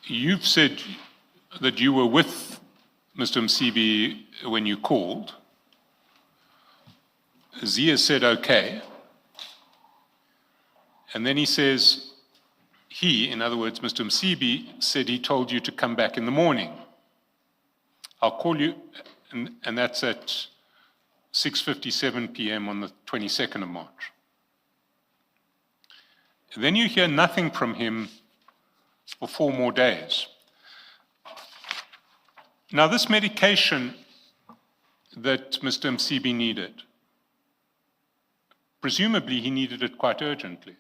You've said that you were with Mr. Msibi when you called. Zia said, okay. And then he says, in other words, Mr. Msibi, said he told you to come back in the morning. I'll call you, and that's at 6:57 p.m. on the 22nd of March. Then you hear nothing from him for 4 more days. Now, this medication that Mr. Msibi needed, presumably he needed it quite urgently.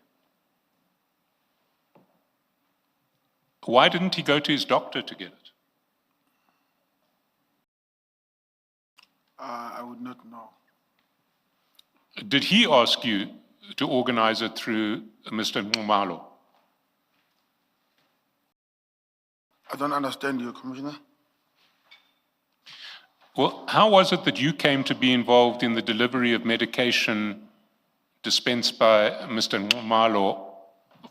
Why didn't he go to his doctor to get it? I would not know. Did he ask you to organize it through Mr. Nkumalo? I don't understand you, Commissioner. Well, how was it that you came to be involved in the delivery of medication dispensed by Mr. Nkumalo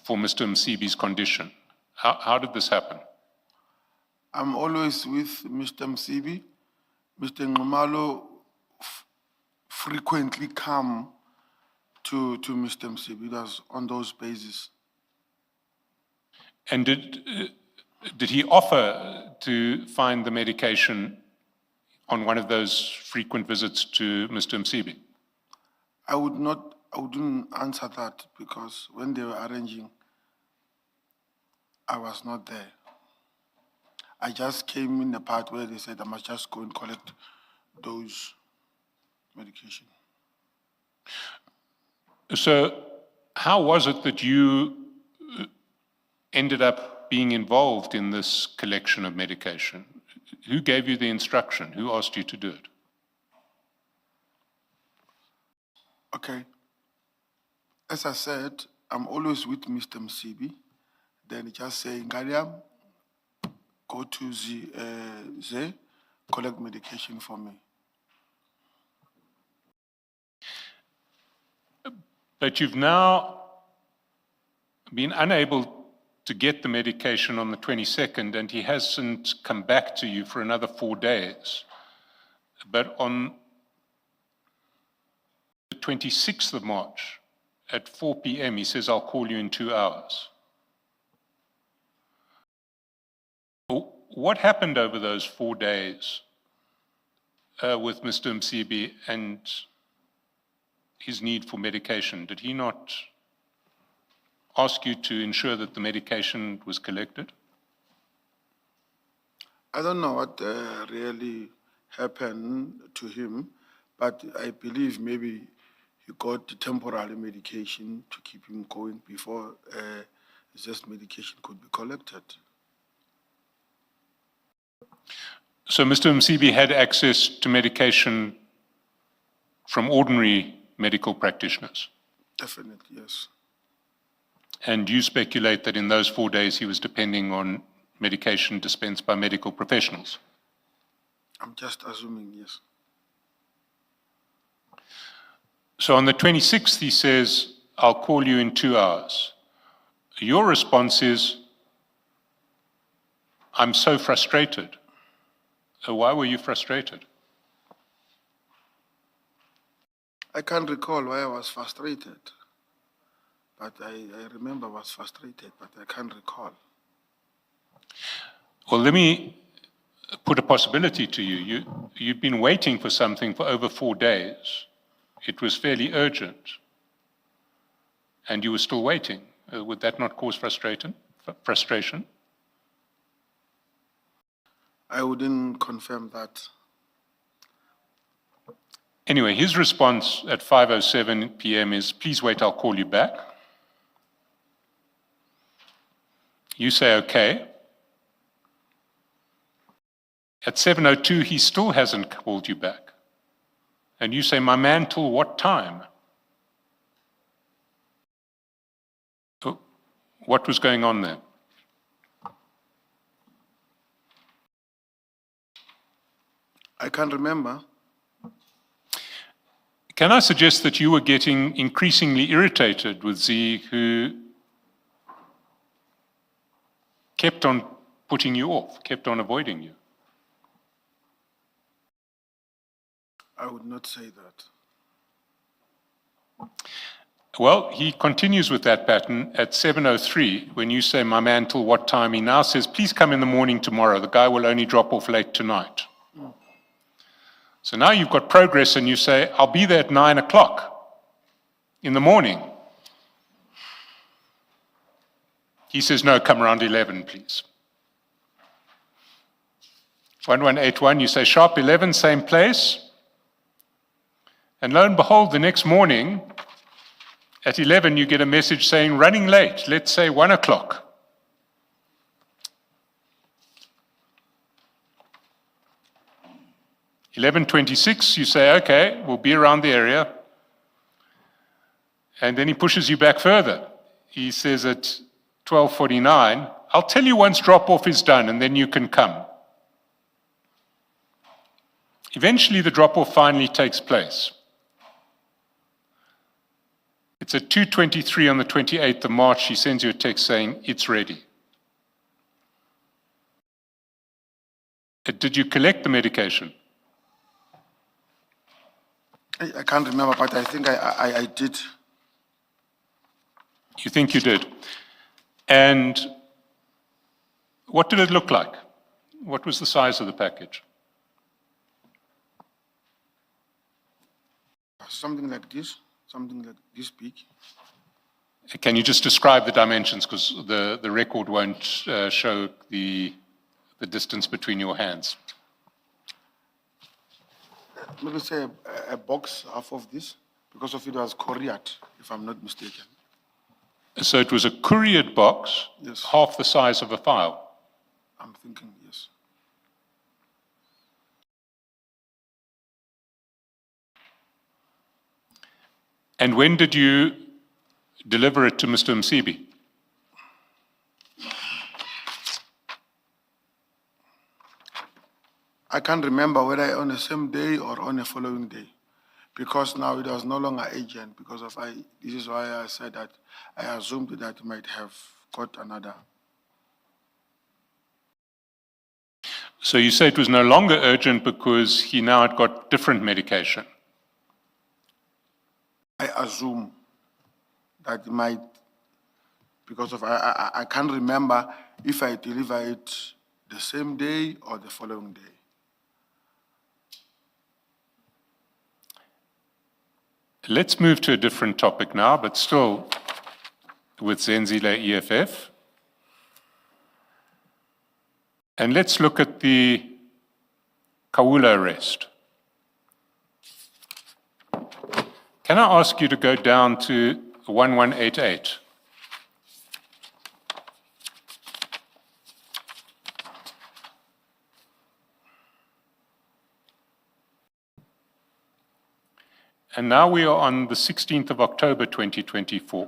for Mr. Msibi's condition? How did this happen? I'm always with Mr. Msibi. Mr. Nkumalo frequently come to Mr. Msibi. That's on those bases. And did he offer to find the medication on one of those frequent visits to Mr. Msibi? I wouldn't answer that because when they were arranging, I was not there. I just came in the part where they said I must just go and collect those medication. So how was it that you ended up being involved in this collection of medication? Who gave you the instruction? Who asked you to do it? Okay. As I said, I'm always with Mr. Msibi. Then he just say, Ngaliam, go to Ze, collect medication for me. But you've now been unable to get the medication on the 22nd, and he hasn't come back to you for another 4 days. But on the 26th of March, at 4 p.m., he says, I'll call you in 2 hours. What happened over those 4 days with Mr. Msibi and his need for medication? Did he not ask you to ensure that the medication was collected? I don't know what really happened to him, but I believe maybe he got the temporary medication to keep him going before this medication could be collected. So Mr. Msibi had access to medication from ordinary medical practitioners? Definitely, yes. And you speculate that in those 4 days he was depending on medication dispensed by medical professionals? I'm just assuming, yes. So on the 26th he says, I'll call you in 2 hours. Your response is, I'm so frustrated. Why were you frustrated? I can't recall why I was frustrated. But I remember I was frustrated, but I can't recall. Well, let me put a possibility to you. You've been waiting for something for over 4 days. It was fairly urgent. And you were still waiting. Would that not cause frustration? I wouldn't confirm that. Anyway, his response at 5:07 p.m. is, please wait, I'll call you back. You say, okay. At 7:02, he still hasn't called you back. And you say, my man, till what time? What was going on there? I can't remember. Can I suggest that you were getting increasingly irritated with Z, who kept on putting you off, kept on avoiding you? I would not say that. Well, he continues with that pattern at 7:03 when you say, my man, till what time? He now says, please come in the morning tomorrow. The guy will only drop off late tonight. So now you've got progress and you say, I'll be there at 9 o'clock in the morning. He says, no, come around 11, please. 1181, you say, sharp 11, same place. And lo and behold, the next morning, at 11, you get a message saying, running late, let's say 1 o'clock. (11:26), you say, okay, we'll be around the area. And then he pushes you back further. He says at 12:49, I'll tell you once drop-off is done, and then you can come. Eventually, the drop-off finally takes place. It's at 2:23 on the 28th of March. He sends you a text saying, it's ready. Did you collect the medication? I can't remember, but I think I did. You think you did? And what did it look like? What was the size of the package? Something like this big. Can you just describe the dimensions? Because the record won't show the distance between your hands. Maybe say a box half of this, because of it was couriered, if I'm not mistaken. So it was a couriered box, Yes. half the size of a file. I'm thinking, yes. And when did you deliver it to Mr. Msibi? I can't remember whether on the same day or on the following day, because now it was no longer agent. This is why I said that I assumed that it might have got another. So you say it was no longer urgent because he now had got different medication. I assume that it might, because I can't remember if I deliver it the same day or the following day. Let's move to a different topic now, but still with Zenzile EFF. And let's look at the Khawula arrest. Can I ask you to go down to 1188? And now we are on the 16th of October, 2024.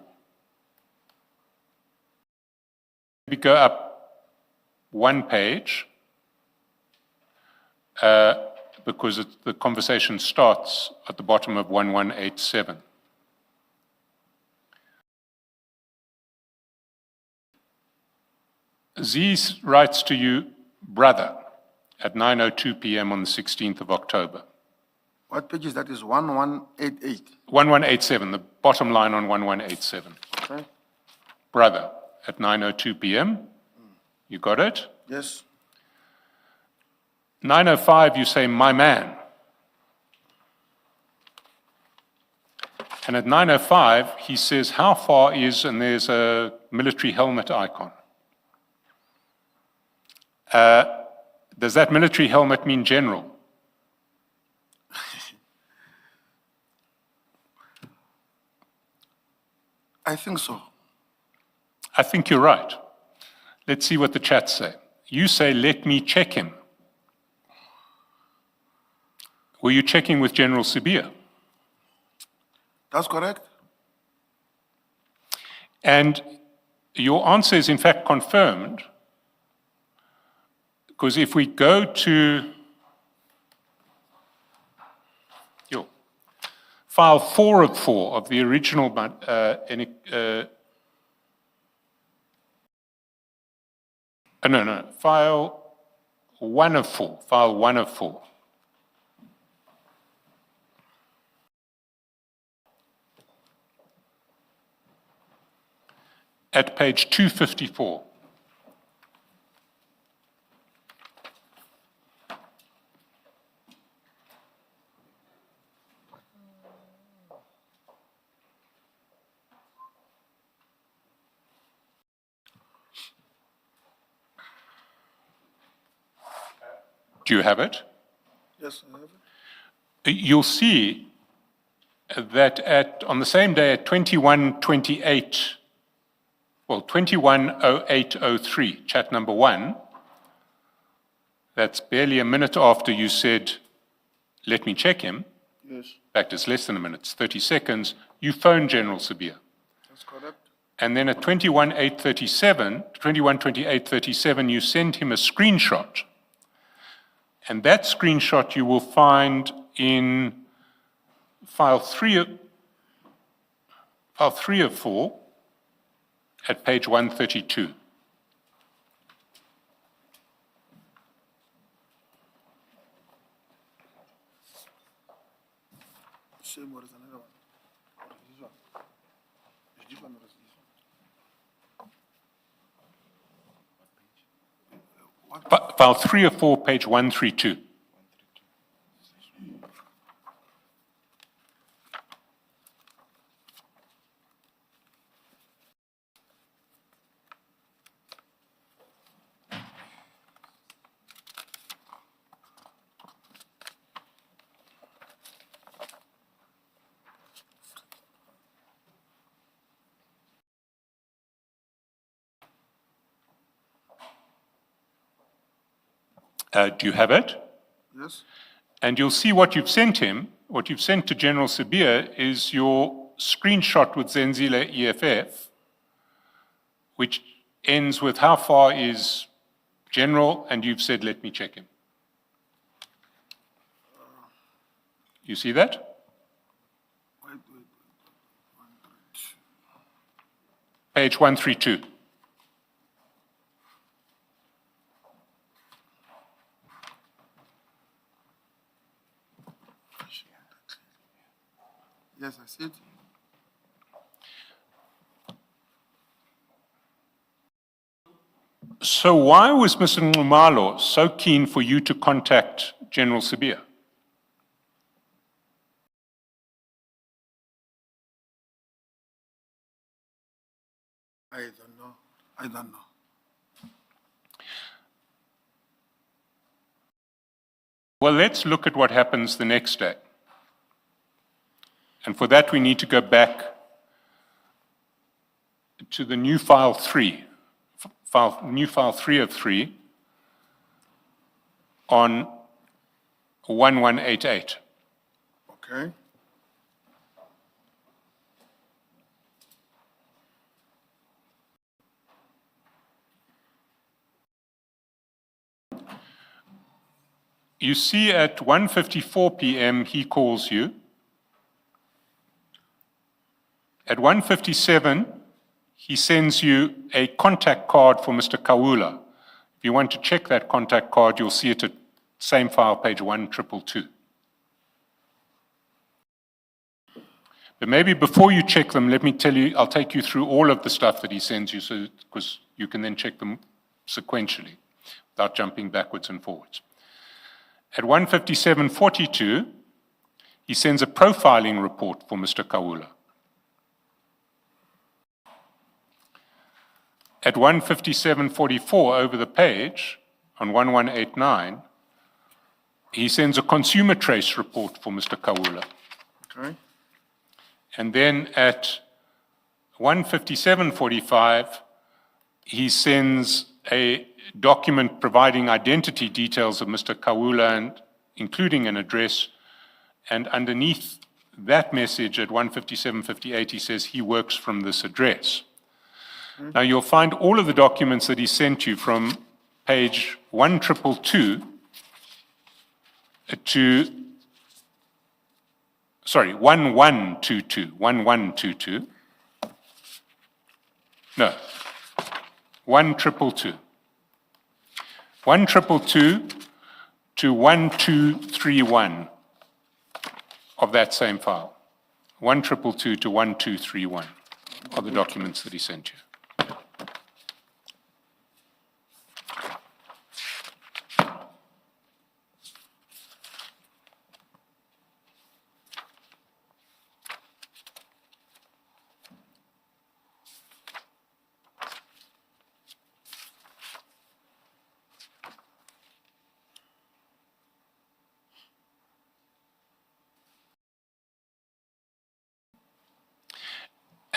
We go up one page because the conversation starts at the bottom of 1187. Z writes to you, brother, at 9:02 p.m. on the 16th of October. What page is that? Is 1188? 1187, the bottom line on 1187. Okay. Brother, at 9:02 p.m. You got it? Yes. 9:05, you say, my man. And at 9:05, he says, how far is, and there's a military helmet icon. Does that military helmet mean general? I think so. I think you're right. Let's see what the chats say. You say, let me check him. Were you checking with General Sibia? That's correct. And your answer is in fact confirmed, because if we go to file 4 of 4 of the original No, file 1 of 4, file 1 of 4. At page 254. Do you have it? Yes, I have it. You'll see that on the same day at 210803, chat number 1, that's barely a minute after you said, let me check him. Yes, In fact, it's less than a minute, it's 30 seconds, you phoned General Sabir. that's correct. And then at 212837, you send him a screenshot. And that screenshot you will find in file 3 of 4 at page 132. Same word as another one. Or is this one? Is this one or is this one? File 3 of 4, page 132. Do you have it? Yes, And you'll see what you've sent him, what you've sent to General Sabir is your screenshot with Zenzile EFF, which ends with how far is General, and you've said, let me check him. You see that? wait. Page 132. Yes, I see it. So why was Mr. Nxumalo so keen for you to contact General Sabir? I don't know. I don't know. Well, let's look at what happens the next day. And for that, we need to go back to the new file 3, new file 3 of 3 on 1188. Okay. You see at 1:54 p.m. he calls you. At 1:57, he sends you a contact card for Mr. Khawula. If you want to check that contact card, you'll see it at same file, page 1222. But maybe before you check them, let me tell you, I'll take you through all of the stuff that he sends you, so because you can then check them sequentially without jumping backwards and forwards. At 1:57:42, he sends a profiling report for Mr. Khawula. At 1:57:44 over the page, on 1189, he sends a consumer trace report for Mr. Khawula. Okay. And then at 1:57:45, he sends a document providing identity details of Mr. Khawula, and including an address. And underneath that message at 1:57:58, he says he works from this address. Now, you'll find all of the documents that he sent you from page 1222 to, sorry, 1122. No, 1222. 1222 to 1231 of that same file. 1222 to 1231 are the documents that he sent you.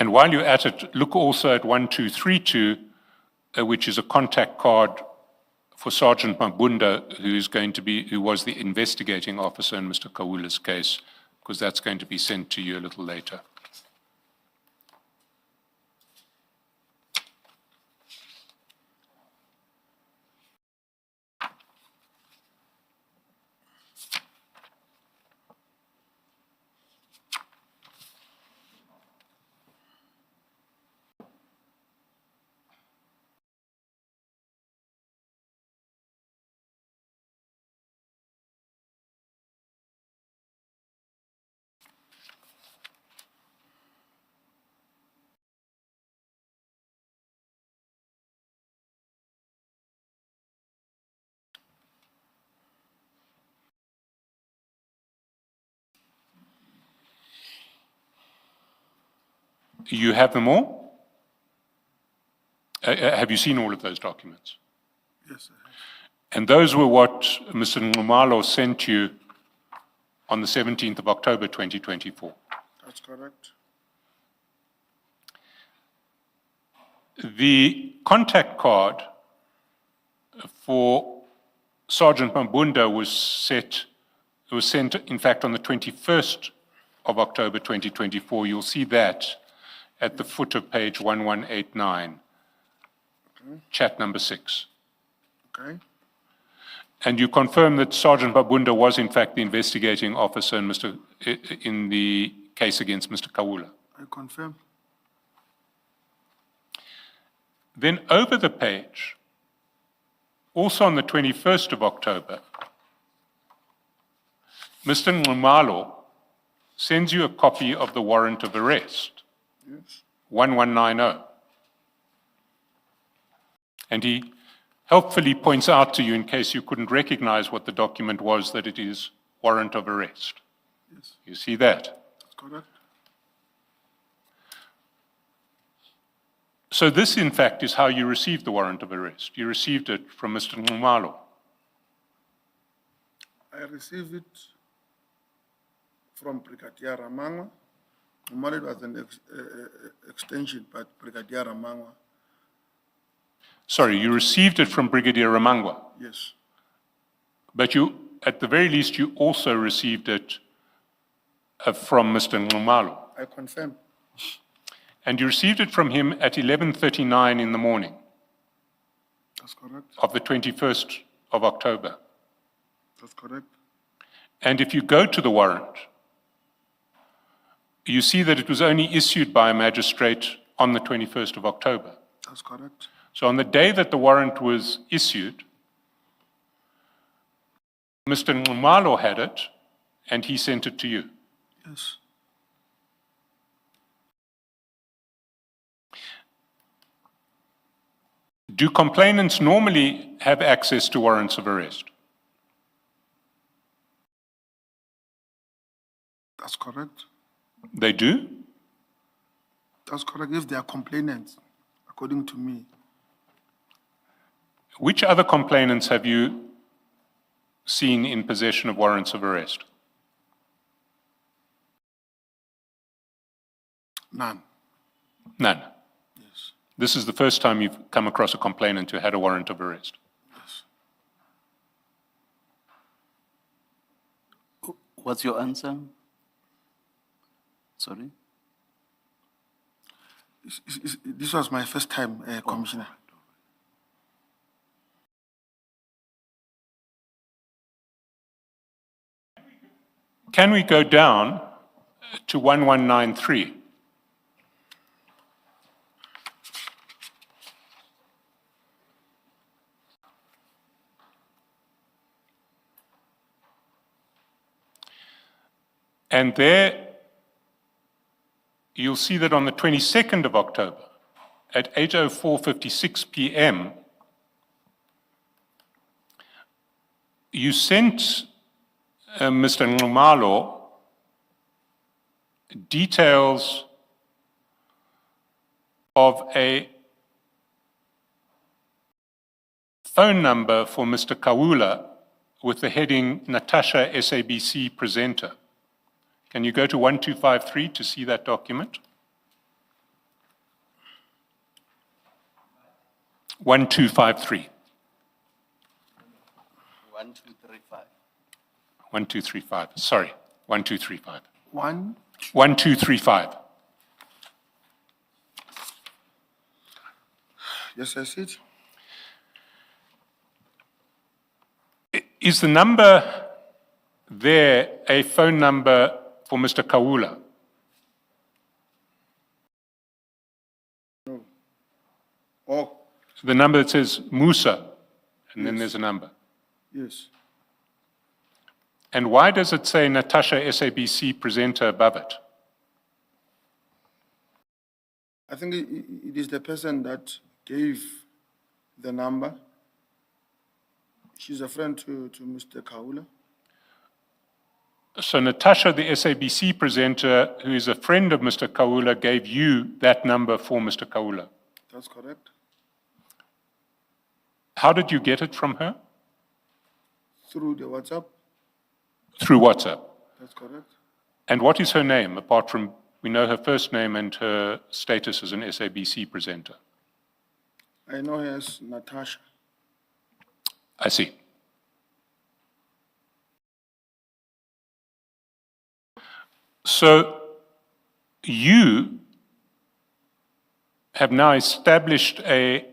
And while you're at it, look also at 1232, which is a contact card for Sergeant Mabunda, who was the investigating officer in Mr. Khawula's case, because that's going to be sent to you a little later. You have them all? Have you seen all of those documents? Yes, I have. And those were what Mr. Nxumalo sent you on the 17th of October 2024? That's correct. The contact card for Sergeant Mabunda was sent, in fact, on the 21st of October 2024. You'll see that at the foot of page 1189, chat number 6. Okay. And you confirm that Sergeant Mabunda was, in fact, the investigating officer in the case against Mr. Khawula. I confirm. Then over the page, also on the 21st of October, Mr. Nxumalo sends you a copy of the warrant of arrest, Yes. 1190. And he helpfully points out to you, in case you couldn't recognize what the document was, that it is warrant of arrest. Yes. You see that? That's correct. So this, in fact, is how you received the warrant of arrest. You received it from Mr. Nxumalo. I received it from Brigadier Ramangwa. Normally it was an extension, but Brigadier Ramangwa, Sorry, you received it from Brigadier Ramangwa, yes. but you, at the very least, you also received it from Mr. Nxumalo. I confirm. And you received it from him at 11:39 in the morning That's correct. of the 21st of October. That's correct. And if you go to the warrant, you see that it was only issued by a magistrate on the 21st of October. That's correct. So on the day that the warrant was issued, Mr. Nxumalo had it, and he sent it to you. Yes. Do complainants normally have access to warrants of arrest? That's correct. They do? That's correct. If they are complainants, according to me, Which other complainants have you seen in possession of warrants of arrest? none. None. Yes. This is the first time you've come across a complainant who had a warrant of arrest. Yes. What's your answer? Sorry? This was my first time, Commissioner. Can we go down to 1193? And there, you'll see that on the 22nd of October, at 8:04:56 p.m., you sent Mr. Nxumalo details of a phone number for Mr. Khawula with the heading Natasha SABC presenter. Can you go to 1253 to see that document? 1253. 1235. 1235. Sorry, 1235. 1. 1235. Yes, I see it. Is the number there a phone number for Mr. Khawula? No. Oh, The number that says Musa, and then there's a number. yes. And why does it say Natasha SABC presenter above it? I think it is the person that gave the number. She's a friend to Mr. Khawula. So Natasha, the SABC presenter, who is a friend of Mr. Khawula, gave you that number for Mr. Khawula. That's correct. How did you get it from her? Through the WhatsApp. Through WhatsApp. That's correct. And what is her name, apart from, we know her first name and her status as an SABC presenter? I know her as Natasha. I see. So you have now established a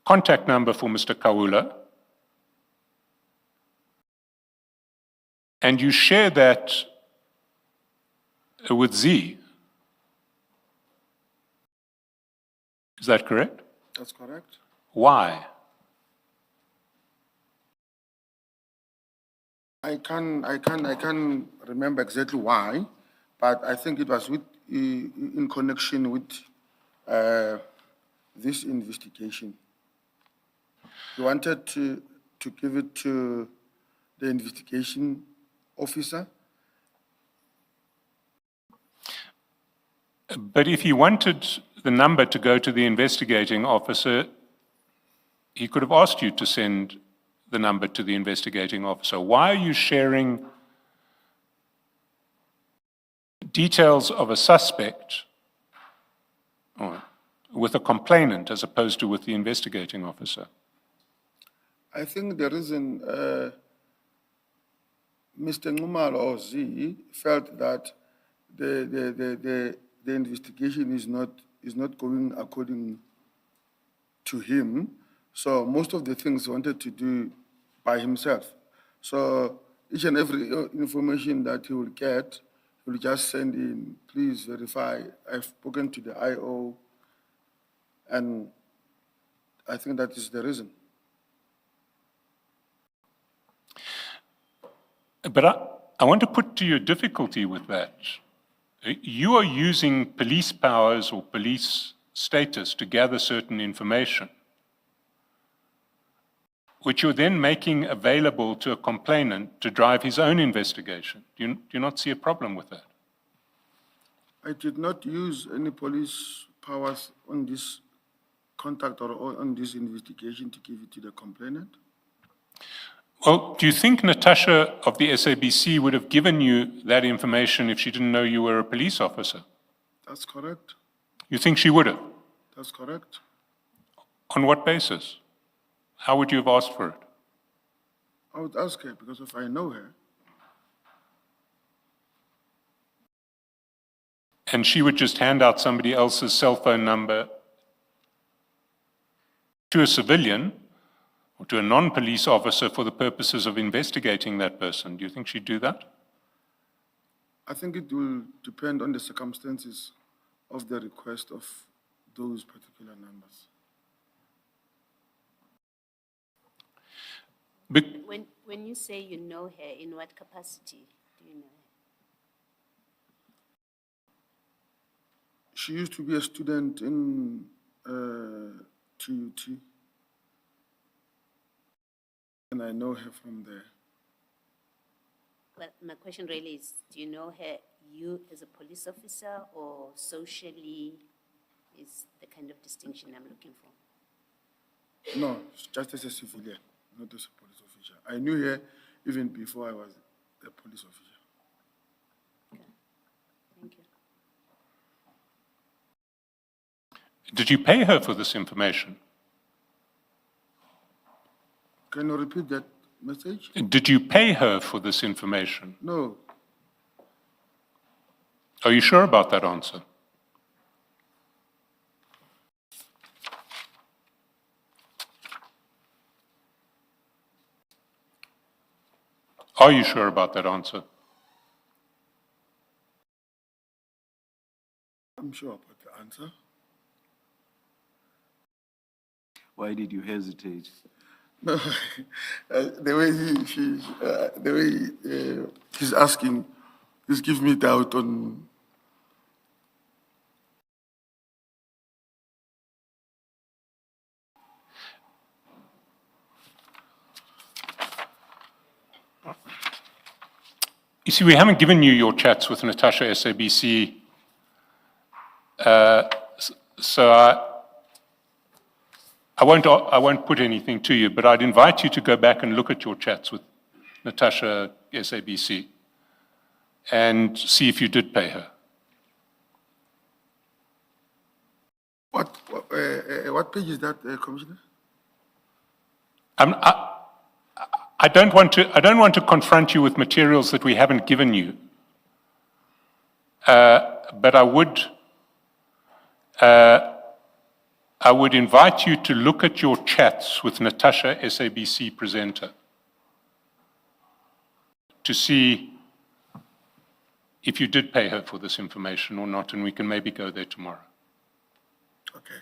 contact number for Mr. Khawula, and you share that with Z. Is that correct? That's correct. Why? I can't remember exactly why, but I think it was in connection with this investigation. He wanted to give it to the investigation officer. But if he wanted the number to go to the investigating officer, he could have asked you to send the number to the investigating officer. Why are you sharing details of a suspect with a complainant as opposed to with the investigating officer? I think the reason Mr. Nxumalo or Z felt that the investigation is not going according to him. So most of the things he wanted to do by himself. So each and every information that he will get, he will just send in, please verify, I've spoken to the IO, and I think that is the reason. But I want to put to you a difficulty with that. You are using police powers or police status to gather certain information, which you're then making available to a complainant to drive his own investigation. Do you not see a problem with that? I did not use any police powers on this contact or on this investigation to give it to the complainant. Well, do you think Natasha of the SABC would have given you that information if she didn't know you were a police officer? That's correct. You think she would have? That's correct. On what basis? How would you have asked for it? I would ask her because if I know her. And she would just hand out somebody else's cell phone number to a civilian or to a non-police officer for the purposes of investigating that person. Do you think she'd do that? I think it will depend on the circumstances of the request of those particular numbers. But When you say you know her, in what capacity? Do you know her? She used to be a student in TUT, and I know her from there. Well, my question really is, do you know her, you as a police officer, or socially is the kind of distinction I'm looking for? No, just as a civilian, not as a police officer. I knew her even before I was a police officer. Okay, thank you. Did you pay her for this information? Can you repeat that message? Did you pay her for this information? No, Are you sure about that answer? Are you sure about that answer? I'm sure about the answer. Why did you hesitate? No, the way he's asking, this gives me doubt on. You see, we haven't given you your chats with Natasha SABC, so I won't put anything to you, but I'd invite you to go back and look at your chats with Natasha SABC and see if you did pay her. What page is that, Commissioner? I don't want to confront you with materials that we haven't given you, but I would invite you to look at your chats with Natasha SABC presenter to see if you did pay her for this information or not, and we can maybe go there tomorrow. Okay.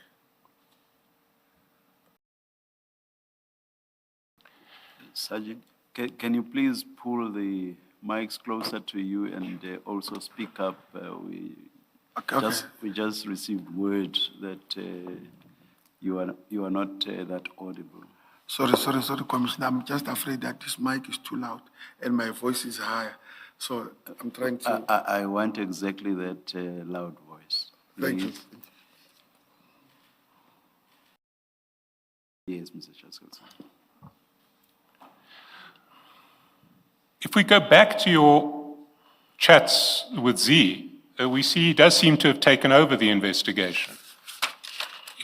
Sergeant, can you please pull the mics closer to you and also speak up? Okay. We just received word that you are not that audible. Sorry, Commissioner. I'm just afraid that this mic is too loud and my voice is higher. So I'm trying to. I want exactly that loud voice. Thank you. Please. Yes, Mr. Chaskell. If we go back to your chats with Z, we see he does seem to have taken over the investigation.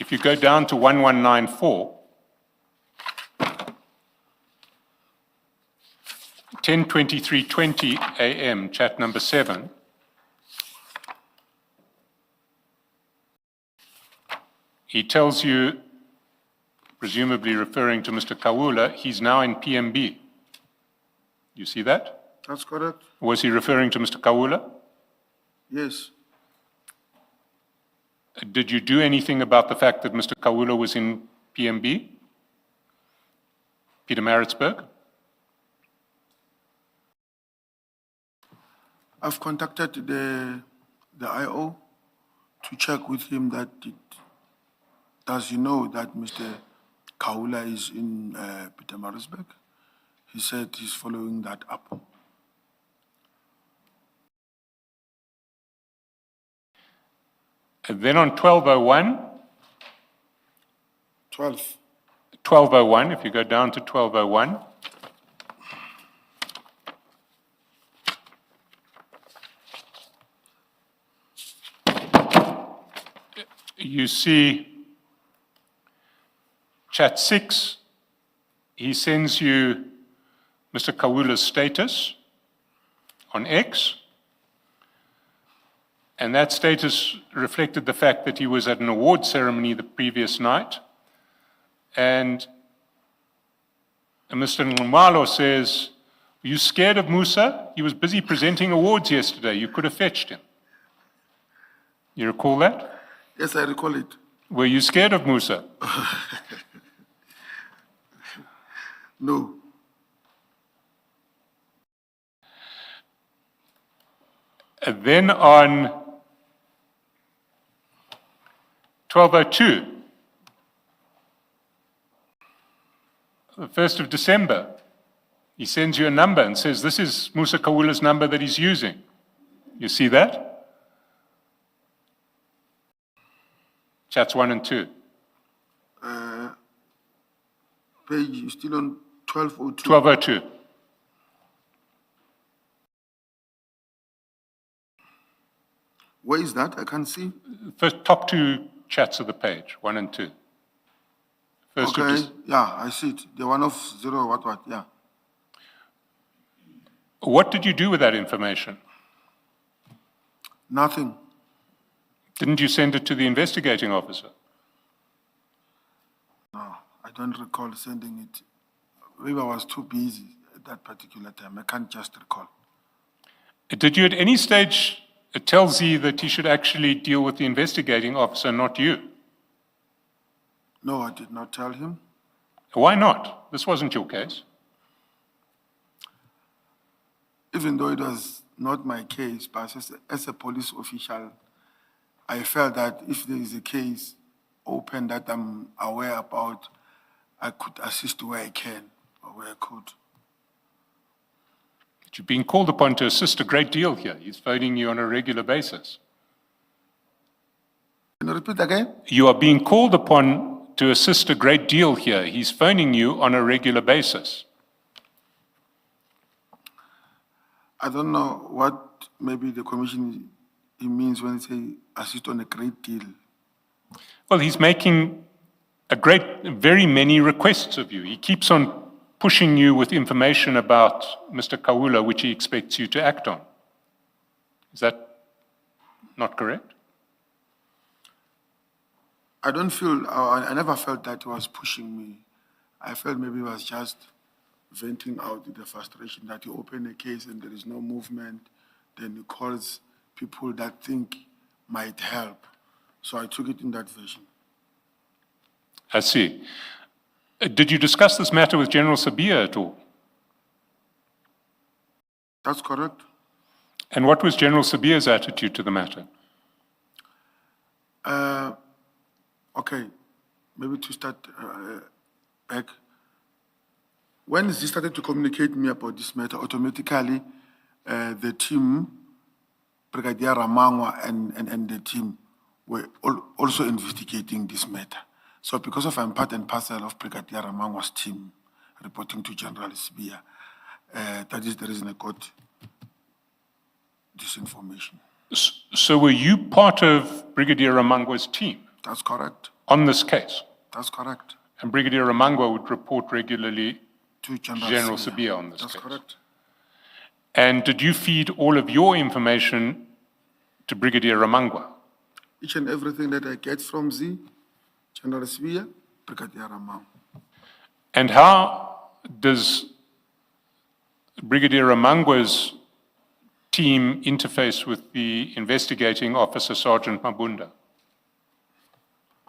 If you go down to 1194, 10:23:20 a.m., chat number 7, he tells you, presumably referring to Mr. Khawula, he's now in PMB. You see that? That's correct. Was he referring to Mr. Khawula? Yes. Did you do anything about the fact that Mr. Khawula was in PMB? Pietermaritzburg? I've contacted the IO to check with him that does he know that Mr. Khawula is in Pietermaritzburg? He said he's following that up. And then on 1201, 12. if you go down to 1201, you see chat 6, he sends you Mr. Khawula's status on X, and that status reflected the fact that he was at an award ceremony the previous night, and Mr. Nxumalo says, "Are you scared of Musa? He was busy presenting awards yesterday. You could have fetched him." You recall that? Yes, I recall it. Were you scared of Musa? No. And then on 12:02, the 1st of December, he sends you a number and says, this is Musa Khawula's number that he's using. You see that? Chats 1 and 2. Page, you still on 1202? 12:02. Where is that? I can't see. First, top two chats of the page, 1 and 2. First of Okay, yeah, I see it. The one of zero, what, yeah. What did you do with that information? Nothing. Didn't you send it to the investigating officer? No, I don't recall sending it. Maybe I was too busy at that particular time. I can't just recall. Did you at any stage tell Z that he should actually deal with the investigating officer, not you? No, I did not tell him. Why not? This wasn't your case. Even though it was not my case, but as a police official, I felt that if there is a case open that I'm aware about, I could assist where I can or where I could. But you're being called upon to assist a great deal here. He's phoning you on a regular basis. Can you repeat again? You are being called upon to assist a great deal here. He's phoning you on a regular basis. I don't know what maybe the commission he means when he say assist on a great deal. Well, he's making very many requests of you. He keeps on pushing you with information about Mr. Khawula, which he expects you to act on. Is that not correct? I don't feel, I never felt that he was pushing me. I felt maybe he was just venting out the frustration that you open a case and there is no movement, then he calls people that think might help. So I took it in that version. I see. Did you discuss this matter with General Sabia at all? That's correct. And what was General Sabia's attitude to the matter? Okay, maybe to start back. When he started to communicate with me about this matter, automatically the team, Brigadier Ramangwa and the team were also investigating this matter. So because of I'm part and parcel of Brigadier Ramangwa's team reporting to General Sabia, that is the reason I got this information. So were you part of Brigadier Ramangwa's team? That's correct. On this case? That's correct. And Brigadier Ramangwa would report regularly To General Sabia on this That's case? correct. And did you feed all of your information to Brigadier Ramangwa? Each and everything that I get from Z, General Sabia, Brigadier Ramangwa. And how does Brigadier Ramangwa's team interface with the investigating officer, Sergeant Mabunda?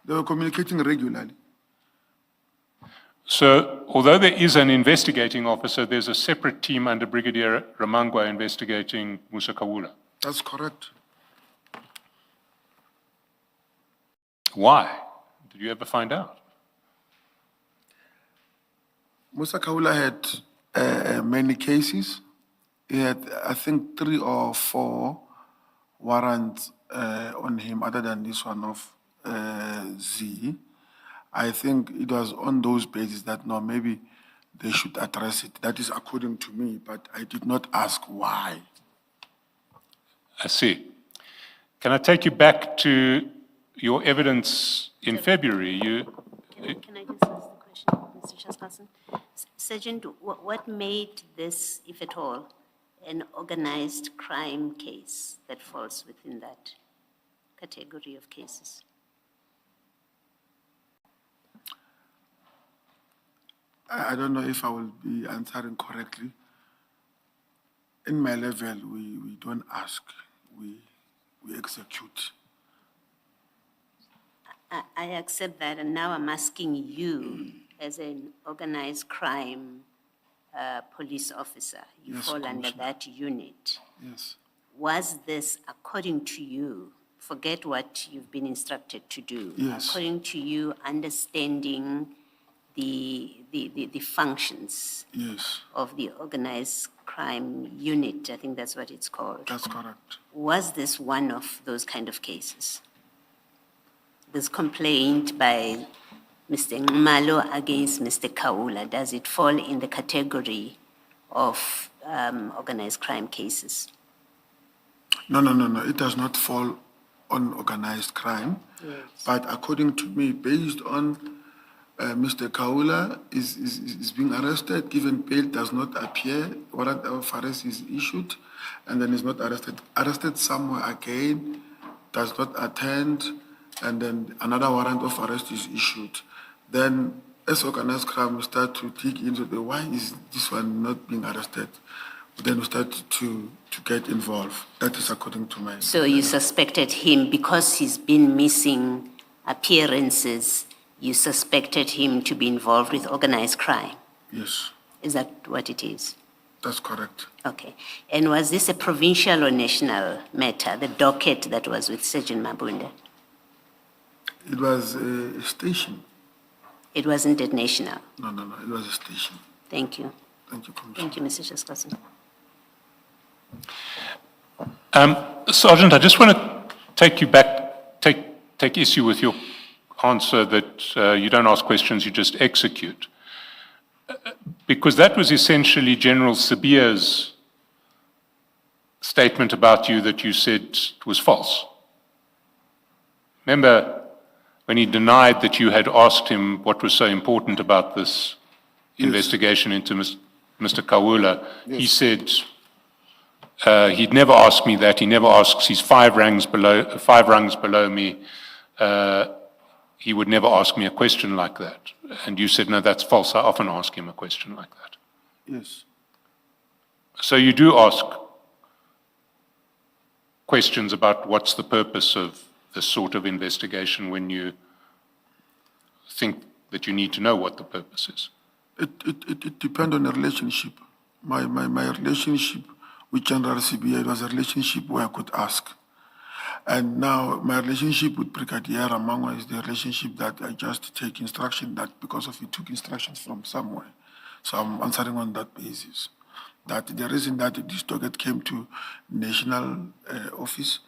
They were communicating regularly. So, although there is an investigating officer, there's a separate team under Brigadier Ramangwa investigating Musa Khawula. That's correct. Why? Did you ever find out? Musa Khawula had many cases. He had, I think, 3 or 4 warrants on him other than this one of Z. I think it was on those bases that, no, maybe they should address it. That is according to me, but I did not ask why. I see. Can I take you back to your evidence in February? Can I just ask the question, Mr. Chasperson? Sergeant, what made this, if at all, an organized crime case that falls within that category of cases? I don't know if I will be answering correctly. In my level, we don't ask, we execute. I accept that, and now I'm asking you, as an organized crime police officer, you Yes, fall under Commissioner. that unit. Yes. was this, according to you, forget what you've been instructed to do. Yes. According to you, understanding the functions Yes, of the organized crime unit, I think that's what it's called. that's correct. Was this one of those kind of cases? This complaint by Mr. Ngumalo against Mr. Khawula, does it fall in the category of organized crime cases? No, it does not fall on organized crime. Yes. But according to me, based on Mr. Khawula is being arrested, given bail does not appear, warrant of arrest is issued, and then is not arrested somewhere again, does not attend, and then another warrant of arrest is issued. Then, as organized crime, we start to dig into the why is this one not being arrested. Then we start to get involved. That is according to my. So you suspected him because he's been missing appearances, you suspected him to be involved with organized crime? Yes, Is that what it is? that's correct. Okay. And was this a provincial or national matter, the docket that was with Sergeant Mabunda? It was a station. It wasn't a national. No, it was a station. Thank you. Thank you, Commissioner. Thank you, Mr. Chaskasan. Sergeant, I just want to take you back, take issue with your answer that you don't ask questions, you just execute. Because that was essentially General Sibia's statement about you that you said was false. Remember when he denied that you had asked him what was so important about this investigation into Mr. Khawula, he said he'd never asked me that. He never asks. He's five rungs below me. He would never ask me a question like that. And you said, no, that's false. I often ask him a question like that. Yes, So you do ask questions about what's the purpose of this sort of investigation when you think that you need to know what the purpose is. it depends on the relationship. My relationship with General CBA, it was a relationship where I could ask. And now my relationship with Brigadier Ramangwa is the relationship that I just take instruction that because of he took instructions from somewhere. So I'm answering on that basis. That the reason that this docket came to national office,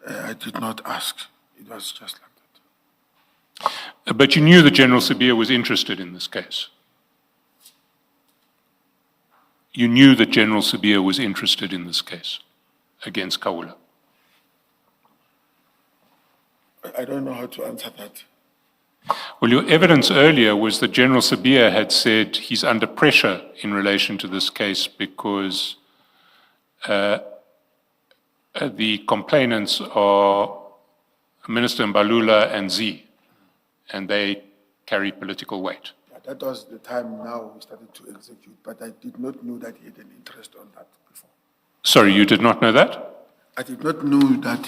I did not ask. It was just like that. But you knew that General Sibia was interested in this case. You knew that General Sibia was interested in this case against Khawula. I don't know how to answer that. Well, your evidence earlier was that General Sibia had said he's under pressure in relation to this case because the complainants are Minister Mbalula and Z, and they carry political weight. Yeah, that was the time now we started to execute, but I did not know that he had an interest on that before. Sorry, you did not know that? I did not know that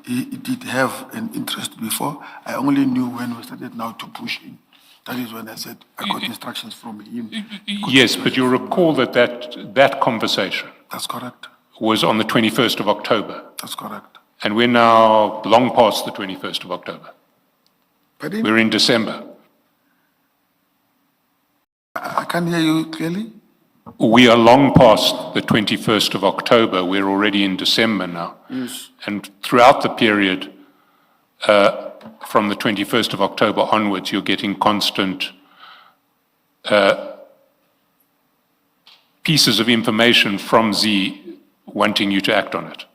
he did have an interest before. I only knew when we started now to push in. That is when I said I got instructions from him. Yes, but you'll recall that conversation That's correct. was on the 21st of October, That's correct. and we're now long past the 21st of October. Pardon? We're in December. I can't hear you clearly. We are long past the 21st of October. We're already in December now. Yes. And throughout the period, from the 21st of October onwards, you're getting constant pieces of information from Z wanting you to act on it.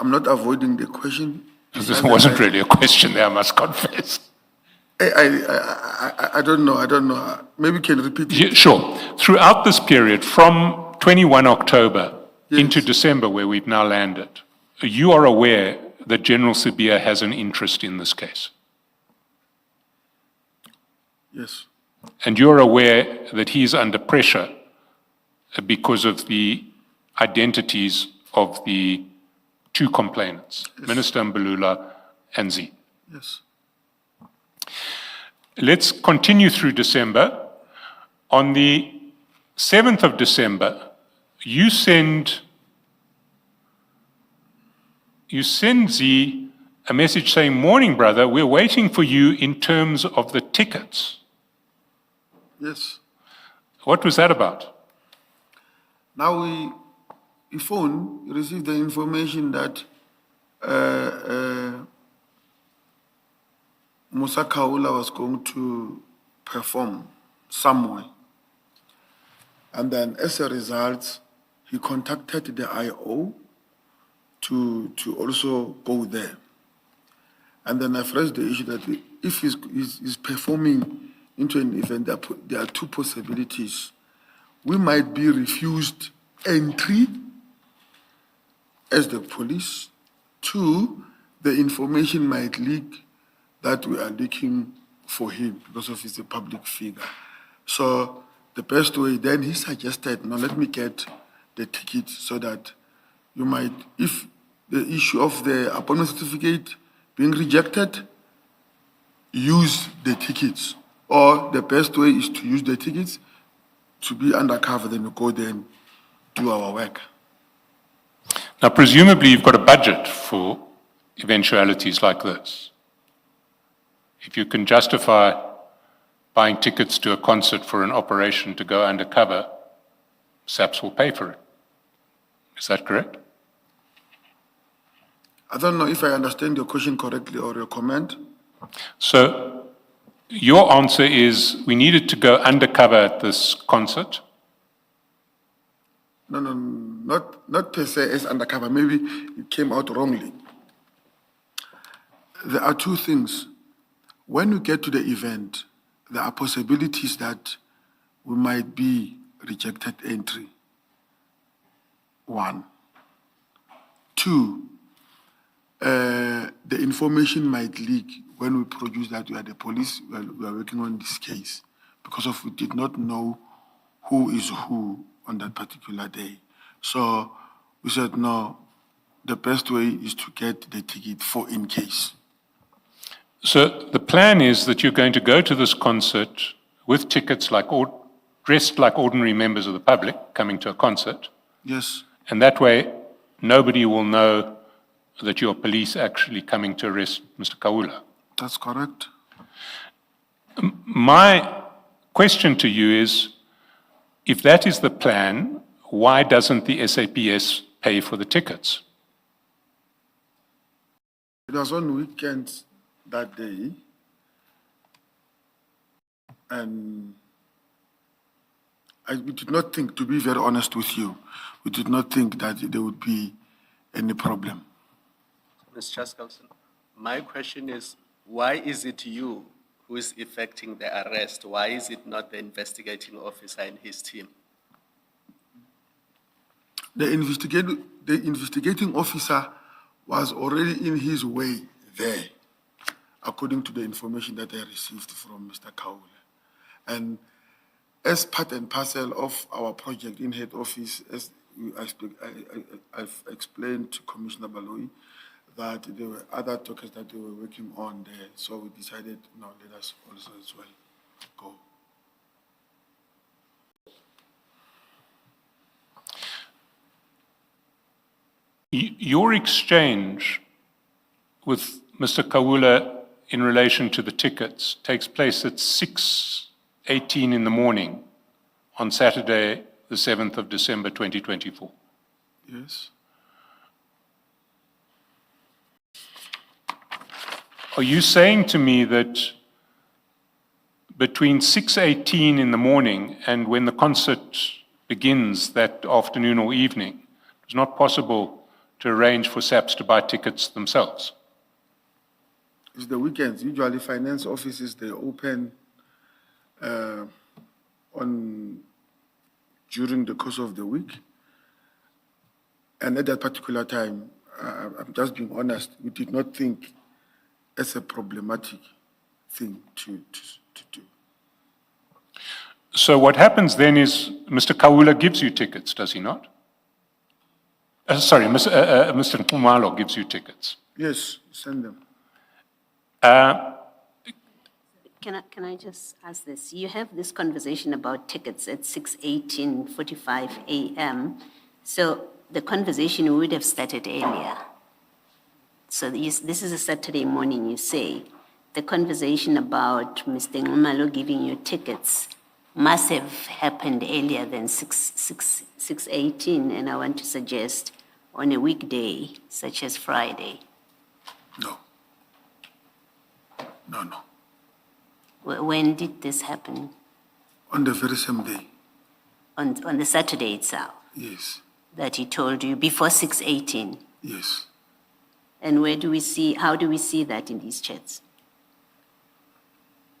I'm not avoiding the question. This wasn't really a question there, I must confess. I don't know. Maybe you can repeat it. Yeah, sure. Throughout this period, from 21 October into December, where we've now landed, you are aware that General Sibia has an interest in this case. Yes. And you're aware that he's under pressure because of the identities of the two complainants, Minister Mbalula and Z. Yes. Let's continue through December. On the 7th of December, you send Z a message saying, "Morning, brother, we're waiting for you in terms of the tickets." Yes. What was that about? Now we received the information that Musa Khawula was going to perform somewhere. And then as a result, he contacted the IO to also go there. And then I've raised the issue that if he's performing into an event, there are two possibilities. We might be refused entry as the police. Two, the information might leak that we are looking for him because of he's a public figure. So the best way, then he suggested, now let me get the ticket so that you might, if the issue of the appointment certificate being rejected, use the tickets. Or the best way is to use the tickets to be undercover, then we go there and do our work. Now, presumably you've got a budget for eventualities like this. If you can justify buying tickets to a concert for an operation to go undercover, SAPS will pay for it. Is that correct? I don't know if I understand your question correctly or your comment. So your answer is we needed to go undercover at this concert. No, not per se as undercover. Maybe it came out wrongly. There are two things. When we get to the event, there are possibilities that we might be rejected entry. One. Two, the information might leak when we produce that we are the police, we are working on this case, because of we did not know who is who on that particular day. So we said, no, the best way is to get the ticket for in case. So the plan is that you're going to go to this concert with tickets dressed like ordinary members of the public coming to a concert. Yes, And that way, nobody will know that you're police actually coming to arrest Mr. Khawula. that's correct. My question to you is, if that is the plan, why doesn't the SAPS pay for the tickets? It was on weekends that day, and we did not think, to be very honest with you, we did not think that there would be any problem. Mr. Chairperson, my question is, why is it you who is effecting the arrest? Why is it not the investigating officer and his team? The investigating officer was already in his way there, according to the information that I received from Mr. Khawula. And as part and parcel of our project in head office, as I've explained to Commissioner Baloyi, that there were other topics that they were working on there. So we decided, no, let us also as well go. Your exchange with Mr. Khawula in relation to the tickets takes place at 6:18 in the morning on Saturday, the 7th of December, 2024. Yes. Are you saying to me that between 6:18 in the morning and when the concert begins that afternoon or evening, it's not possible to arrange for SAPS to buy tickets themselves? It's the weekends. Usually finance offices, they open during the course of the week. And at that particular time, I'm just being honest, we did not think it's a problematic thing to do. So what happens then is Mr. Khawula gives you tickets, does he not? Mr. Nkumalo gives you tickets. Yes, send them. can I just ask this? You have this conversation about tickets at 6:18:45 a.m. So the conversation would have started earlier. So this is a Saturday morning, you say. The conversation about Mr. Ngumalo giving you tickets must have happened earlier than 6:18, and I want to suggest on a weekday, such as Friday. No. No. When did this happen? On the very same day, On the Saturday itself, yes, that he told you before 6:18? yes. And how do we see that in these chats?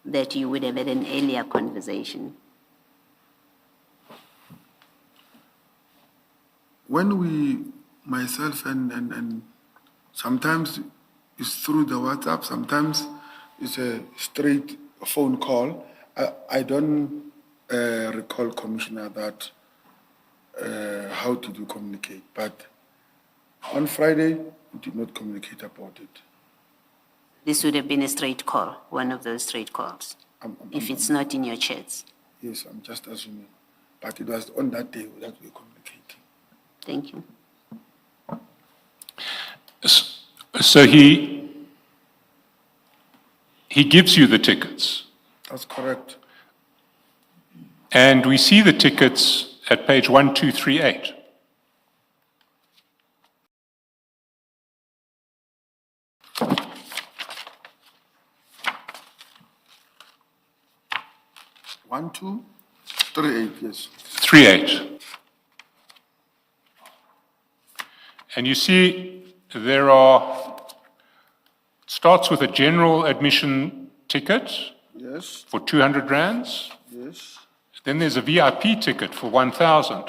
That you would have had an earlier conversation? When myself and sometimes it's through the WhatsApp, sometimes it's a straight phone call. I don't recall, Commissioner, that how did you communicate, but on Friday, we did not communicate about it. This would have been a straight call, one of those straight calls, if it's not in your chats. Yes, I'm just assuming. But it was on that day that we were communicating. Thank you. So he gives you the tickets, That's correct. and we see the tickets at page 1238. One, 2, 3, 8, yes. 38. And you see starts with a general admission ticket Yes, for 200 rands. yes, Then there's a VIP ticket for 1,000.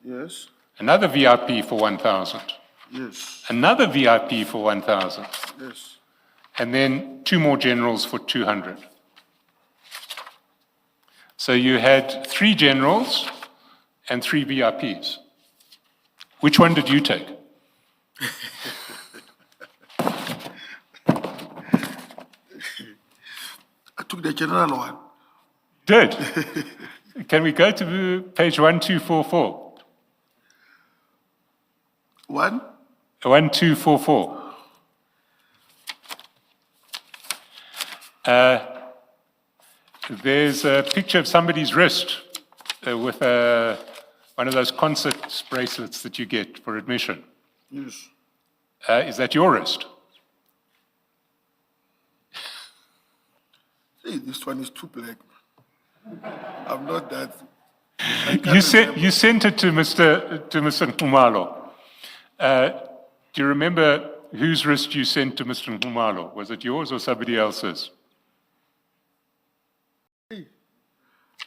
yes, Another VIP for 1,000. yes, Another VIP for 1,000. yes. And then 2 more generals for 200. So you had 3 generals and 3 VIPs. Which one did you take? I took the general one. Did. Can we go to page 1244? 1, 1244. There's a picture of somebody's wrist with one of those concert bracelets that you get for admission. yes. Is that your wrist? Hey, this one is too black. I'm not that. You sent it to Mr. Nkumalo. Do you remember whose wrist you sent to Mr. Nkumalo? Was it yours or somebody else's?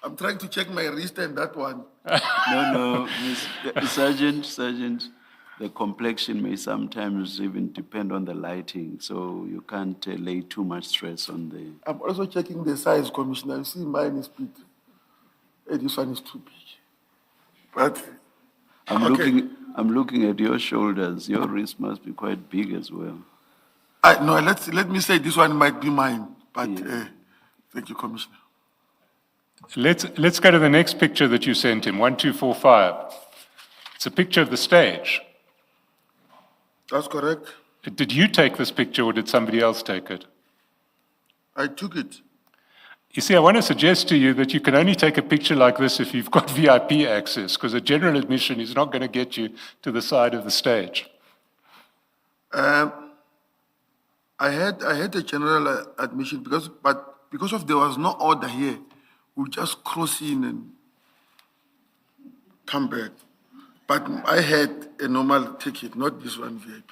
I'm trying to check my wrist and that one. No, Sergeant, the complexion may sometimes even depend on the lighting, so you can't lay too much stress on the... I'm also checking the size, Commissioner. You see, mine is big. Hey, this one is too big. But I'm looking at your shoulders. Your wrist must be quite big as well. no, let me say this one might be mine. But thank you, Commissioner. Let's go to the next picture that you sent him, 1245. It's a picture of the stage. That's correct. Did you take this picture or did somebody else take it? I took it. You see, I want to suggest to you that you can only take a picture like this if you've got VIP access, because a general admission is not going to get you to the side of the stage. I had a general admission because of there was no order here, we just cross in and come back. But I had a normal ticket, not this one VIP.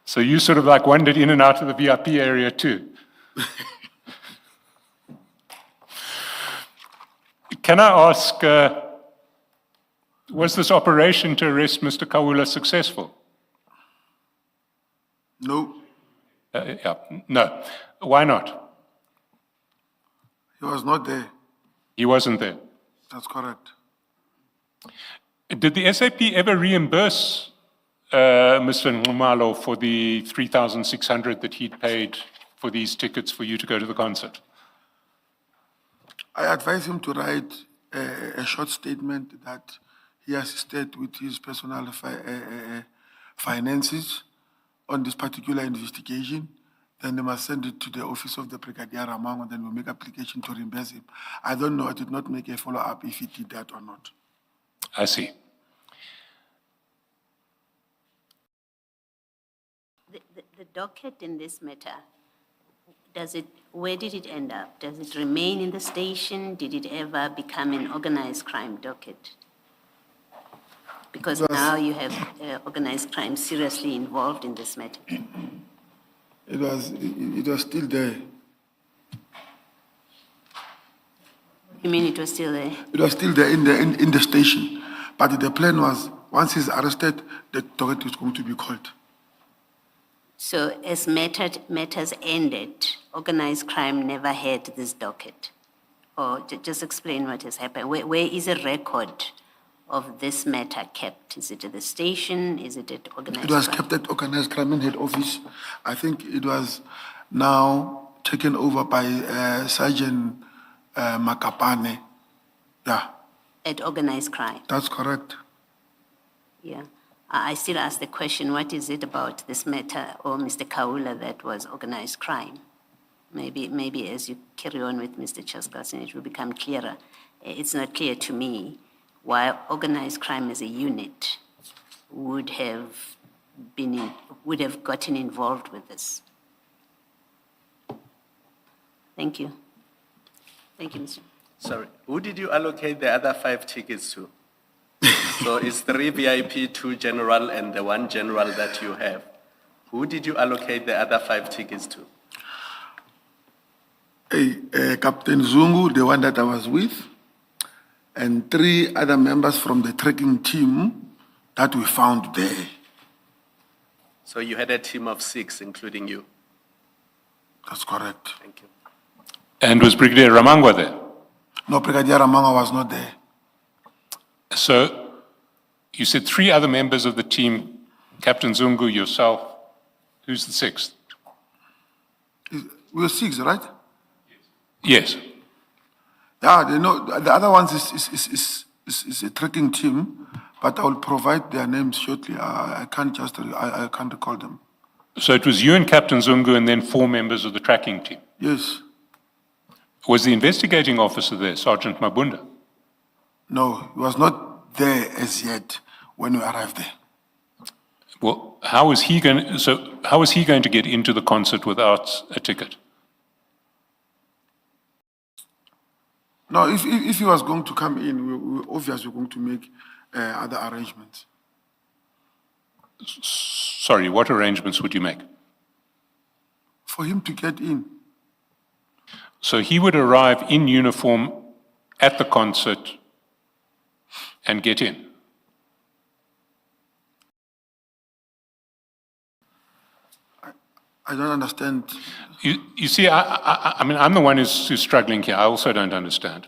So you sort of like wandered in and out of the VIP area too. Can I ask, was this operation to arrest Mr. Khawula successful? No, No. Why not? he was not there. He wasn't there. That's correct. Did the SAP ever reimburse Mr. Nkumalo for the 3,600 that he'd paid for these tickets for you to go to the concert? I advise him to write a short statement that he assisted with his personal finances on this particular investigation. Then they must send it to the office of the Brigadier Ramango, then we'll make application to reimburse him. I don't know, I did not make a follow-up if he did that or not. I see. The docket in this matter, where did it end up? Does it remain in the station? Did it ever become an organized crime docket? Because now you have organized crime seriously involved in this matter. It was still there. You mean it was still there? It was still there in the station. But the plan was, once he's arrested, the docket is going to be called. So as matters ended, organized crime never had this docket? Or just explain what has happened. Where is a record of this matter kept? Is it at the station? Is it at organized It was crime? kept at Organized Crime Head Office. I think it was now taken over by Sergeant Makapane. Yeah, At organized crime? that's correct. Yeah. I still ask the question, what is it about this matter or Mr. Khawula that was organized crime? Maybe as you carry on with Mr. Chaskalson, it will become clearer. It's not clear to me why organized crime as a unit would have gotten involved with this. Thank you. Thank you, Mr. Sorry, who did you allocate the other 5 tickets to? So it's 3 VIP, 2 general, and the 1 general that you have. Who did you allocate the other 5 tickets to? Captain Zungu, the one that I was with, and 3 other members from the trekking team that we found there. So you had a team of 6, including you. That's correct. Thank you. And was Brigadier Ramangwa there? No, Brigadier Ramanga was not there. So you said 3 other members of the team, Captain Zungu, yourself. Who's the 6th? We were 6, right? Yes. Yeah, they know, the other ones is a trekking team, but I will provide their names shortly. I can't recall them. So it was you and Captain Zungu and then 4 members of the tracking team. Yes. Was the investigating officer there, Sergeant Mabunda? No, he was not there as yet when we arrived there. Well, how was he going to get into the concert without a ticket? No, if he was going to come in, we obviously going to make other arrangements. Sorry, what arrangements would you make? For him to get in. So he would arrive in uniform at the concert and get in? I don't understand. You see, I mean, I'm the one who's struggling here. I also don't understand.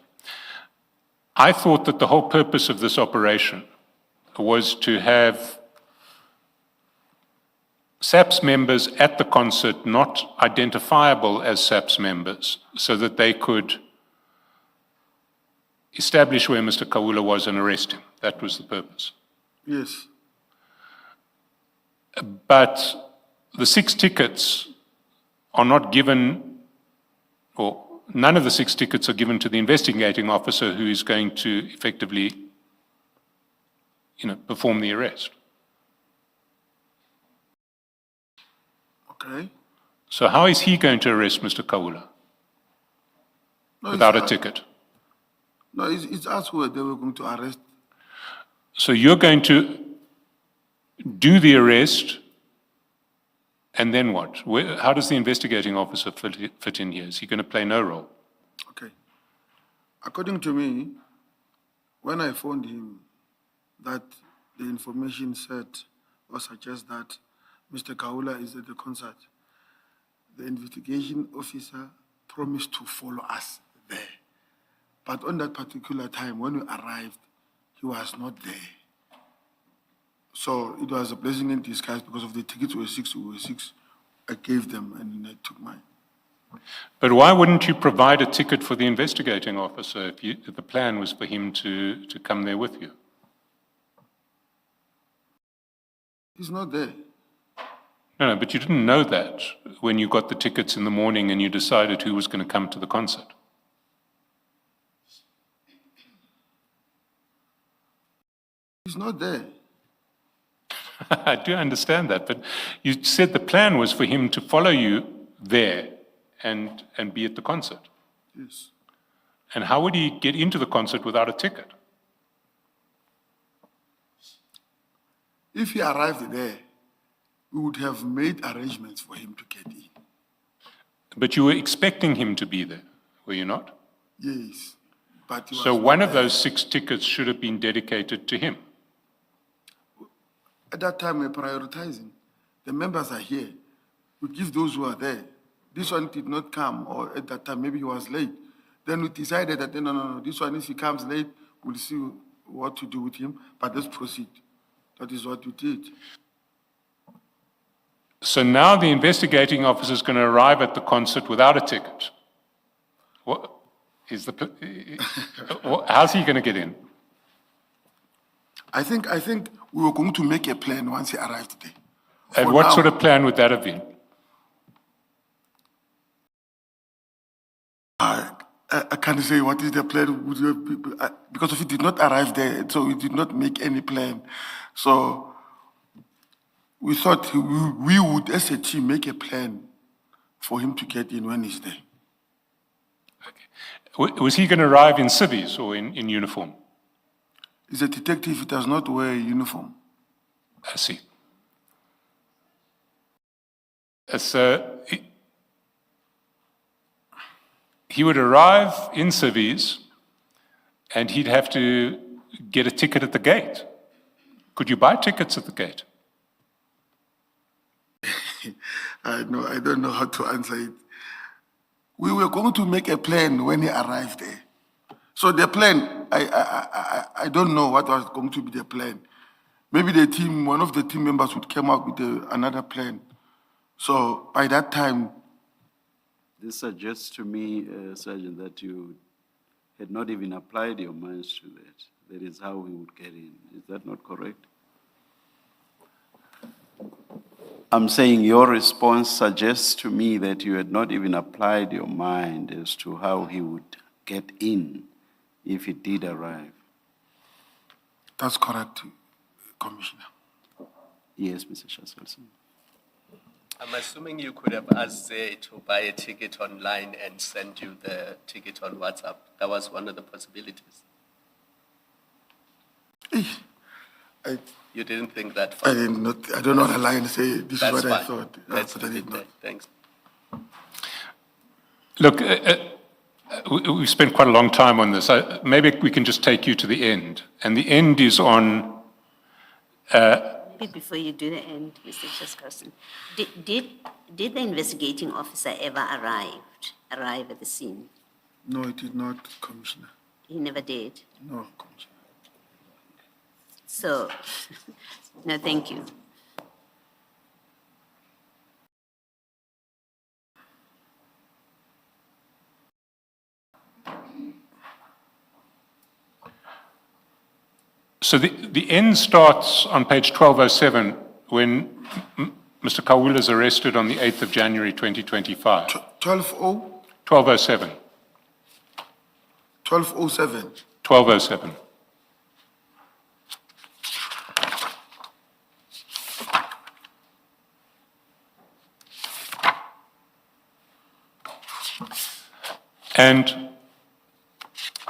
I thought that the whole purpose of this operation was to have SAPS members at the concert not identifiable as SAPS members so that they could establish where Mr. Khawula was and arrest him. That was the purpose. Yes. But the 6 tickets are not given, or none of the 6 tickets are given to the investigating officer who is going to effectively, perform the arrest. Okay. So how is he going to arrest Mr. Khawula No, without a it's ticket? No, it's us who they were going to arrest. So you're going to do the arrest, and then what? How does the investigating officer fit in here? Is he going to play no role? Okay. According to me, when I phoned him, that the information said or suggests that Mr. Khawula is at the concert, the investigation officer promised to follow us there. But on that particular time, when we arrived, he was not there. So it was a blessing in disguise because of the tickets were 6, I gave them and I took mine. But why wouldn't you provide a ticket for the investigating officer if the plan was for him to come there with you? He's not there. No, but you didn't know that when you got the tickets in the morning and you decided who was going to come to the concert. He's not there. I do understand that, but you said the plan was for him to follow you there and be at the concert. Yes. And how would he get into the concert without a ticket? If he arrived there, we would have made arrangements for him to get in. But you were expecting him to be there, were you not? Yes. But he was So not one of there. those 6 tickets should have been dedicated to him. At that time, we're prioritizing. The members are here. We give those who are there. This one did not come, or at that time, maybe he was late. Then we decided that, no, this one, if he comes late, we'll see what to do with him, but let's proceed. That is what we did. So now the investigating officer is going to arrive at the concert without a ticket. What is how's he going to get in? I think we were going to make a plan once he arrived there. And For what now, sort of plan would that have been? I can't say what is the plan, because if he did not arrive there, so we did not make any plan. So we thought we would, as a team, make a plan for him to get in when he's there. Was he going to arrive in civvies or in uniform? He's a detective, he does not wear a uniform. I see. So he would arrive in civvies and he'd have to get a ticket at the gate. Could you buy tickets at the gate? I don't know how to answer it. We were going to make a plan when he arrived there. So the plan, I don't know what was going to be the plan. Maybe the team, one of the team members would come up with another plan. So by that time, This suggests to me, Sergeant, that you had not even applied your minds to that. That is how he would get in. Is that not correct? I'm saying your response suggests to me that you had not even applied your mind as to how he would get in if he did arrive. that's correct, Commissioner. Yes, Mr. Shaskalson. I'm assuming you could have asked Zay to buy a ticket online and send you the ticket on WhatsApp. That was one of the possibilities. You didn't think that far. I don't know the lie and say this That's is what fine. I thought. Let's But I leave did it not. there. Thanks. Look, we've spent quite a long time on this. Maybe we can just take you to the end. And the end is on... Maybe before you do the end, Mr. Chairperson, did the investigating officer ever arrive at the scene? No, it did not, Commissioner. He never did. No, Commissioner. So, no, thank you. So the end starts on page 1207 when Mr. Khawula is arrested on the 8th of January 2025. 1207. 1207. 1207. And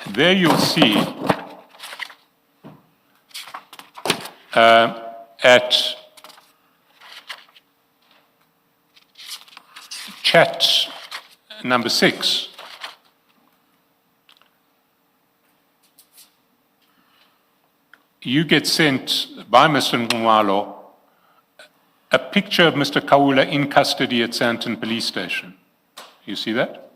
there you'll see at chat number 6, you get sent by Mr. Nkumalo a picture of Mr. Khawula in custody at Sandton Police Station. You see that?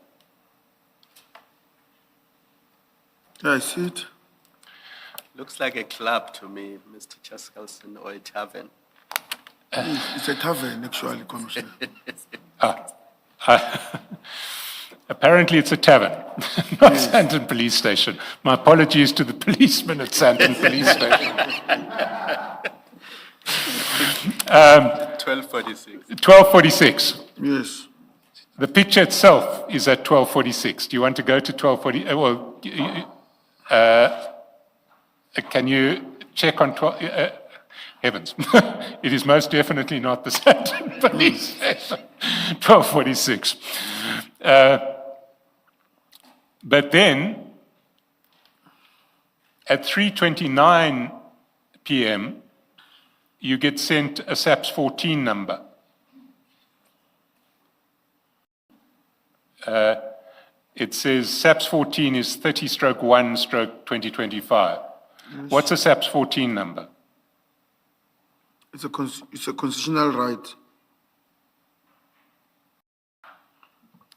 Yeah, I see it. Looks like a club to me, Mr. Chaskalson, or a tavern. It's a tavern, actually, Commissioner. Apparently it's a tavern, not Sandton Police Station. My apologies to the policemen at Sandton Police Station. 1246. 12:46. Yes. The picture itself is at 12:46. Do you want to go to 12:40? Can you check on 12? Heavens, it is most definitely not the Sandton Police Station. 12:46. But then, at 3:29 p.m., you get sent a SAPS 14 number. It says SAPS 14 is 30/1/2025. What's a SAPS 14 number? It's a constitutional right.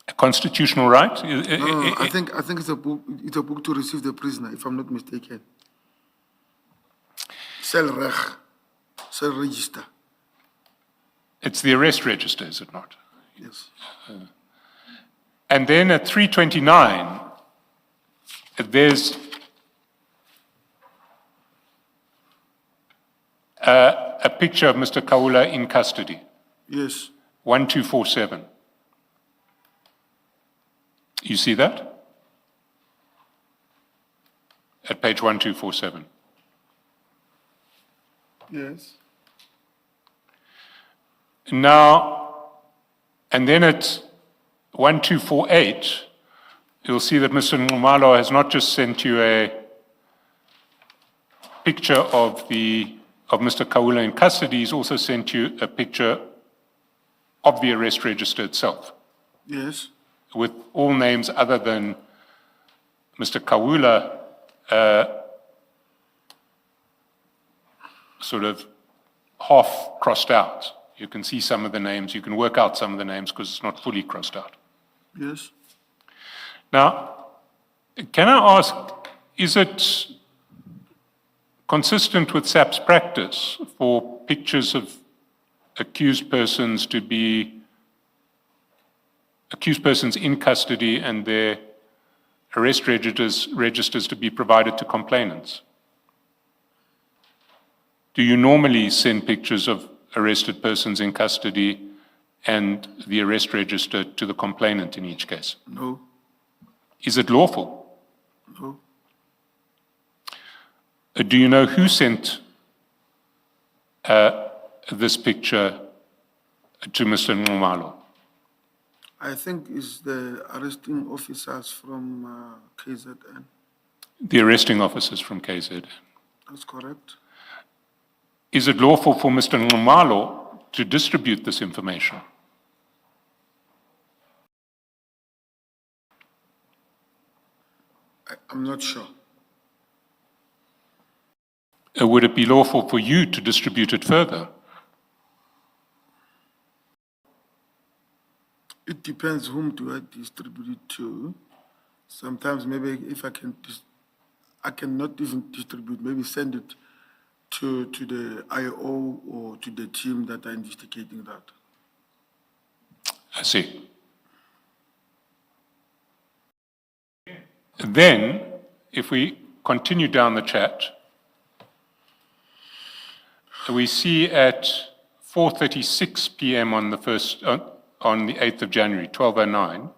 A constitutional right? No, I think it's a book. It's a book to receive the prisoner, if I'm not mistaken. Cell register. It's the arrest register, is it not? Yes. And then at 3:29, there's a picture of Mr. Khawula in custody, Yes. 1247. You see that? At page 1247. Yes. Now, and then at 1248, you'll see that Mr. Nxumalo has not just sent you a picture of Mr. Khawula in custody, he's also sent you a picture of the arrest register itself, Yes. with all names other than Mr. Khawula sort of half crossed out. You can see some of the names, you can work out some of the names because it's not fully crossed out. Yes. Now, can I ask, is it consistent with SAP's practice for pictures of accused persons in custody and their arrest registers to be provided to complainants? Do you normally send pictures of arrested persons in custody and the arrest register to the complainant in each case? No. Is it lawful? No. Do you know who sent this picture to Mr. Nxumalo? I think it's the arresting officers from KZN. The arresting officers from KZ. That's correct. Is it lawful for Mr. Nxumalo to distribute this information? I'm not sure. Would it be lawful for you to distribute it further? It depends whom do I distribute it to. Sometimes maybe if I cannot even distribute, maybe send it to the IO or to the team that are investigating that. I see. Then, if we continue down the chat, we see at 4:36 p.m. on the 8th of January, 12:09,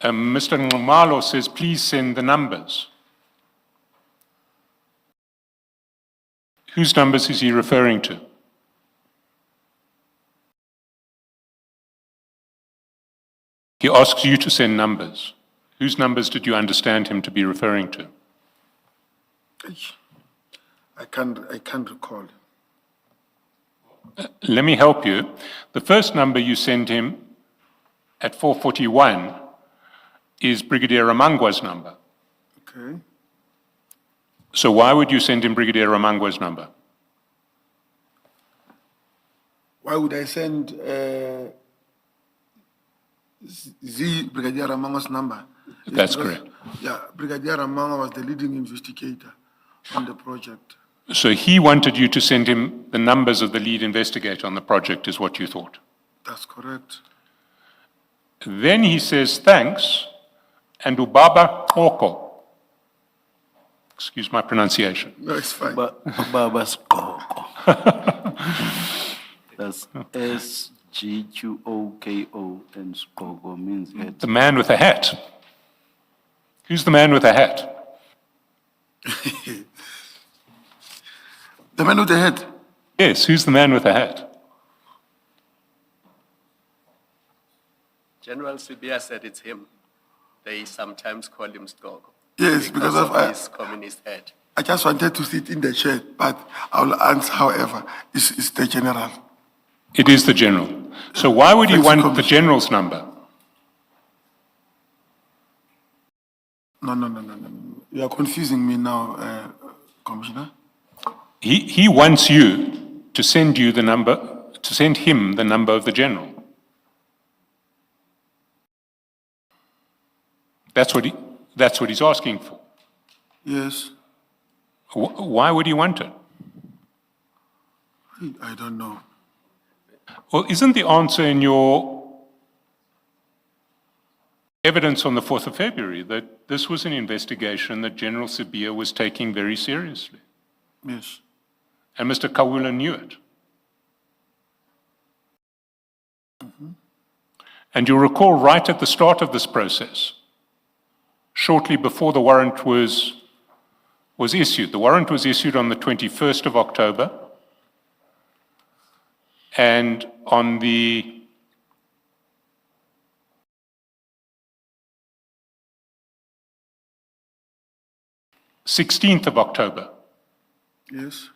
Mr. Nxumalo says, please send the numbers. Whose numbers is he referring to? He asks you to send numbers. Whose numbers did you understand him to be referring to? I can't recall. Let me help you. The first number you send him at 4:41 is Brigadier Ramangwa's number. Okay. So why would you send him Brigadier Ramangwa's number? Why would I send Brigadier Ramangwa's number? It's That's because- correct. Yeah, Brigadier Ramangwa was the leading investigator on the project. So he wanted you to send him the numbers of the lead investigator on the project, is what you thought. That's correct. Then he says thanks, and Ubaba Oko. Excuse my pronunciation. No, it's fine. Baba Skoko. That's SGQOKO, and Skoko means head. The man with a hat. Who's the man with a hat? The man with the head. Yes, who's the man with a hat? General Sibia said it's him. They sometimes call him Skoko. Yes, because of his communist head. I just wanted to sit in the chair, but I will answer, however, it's the general. It is the general. So why would he Thanks, want the Commissioner. general's number? No. You are confusing me now, Commissioner. He wants you to send you the number, to send him the number of the general. That's what he's asking for. Yes. Why would he want it? I don't know. Well, isn't the answer in your evidence on the 4th of February that this was an investigation that General Sibia was taking very seriously? Yes. And Mr. Khawula knew it. And you'll recall right at the start of this process, shortly before the warrant was issued. The warrant was issued on the 21st of October. And on the of October, Yes.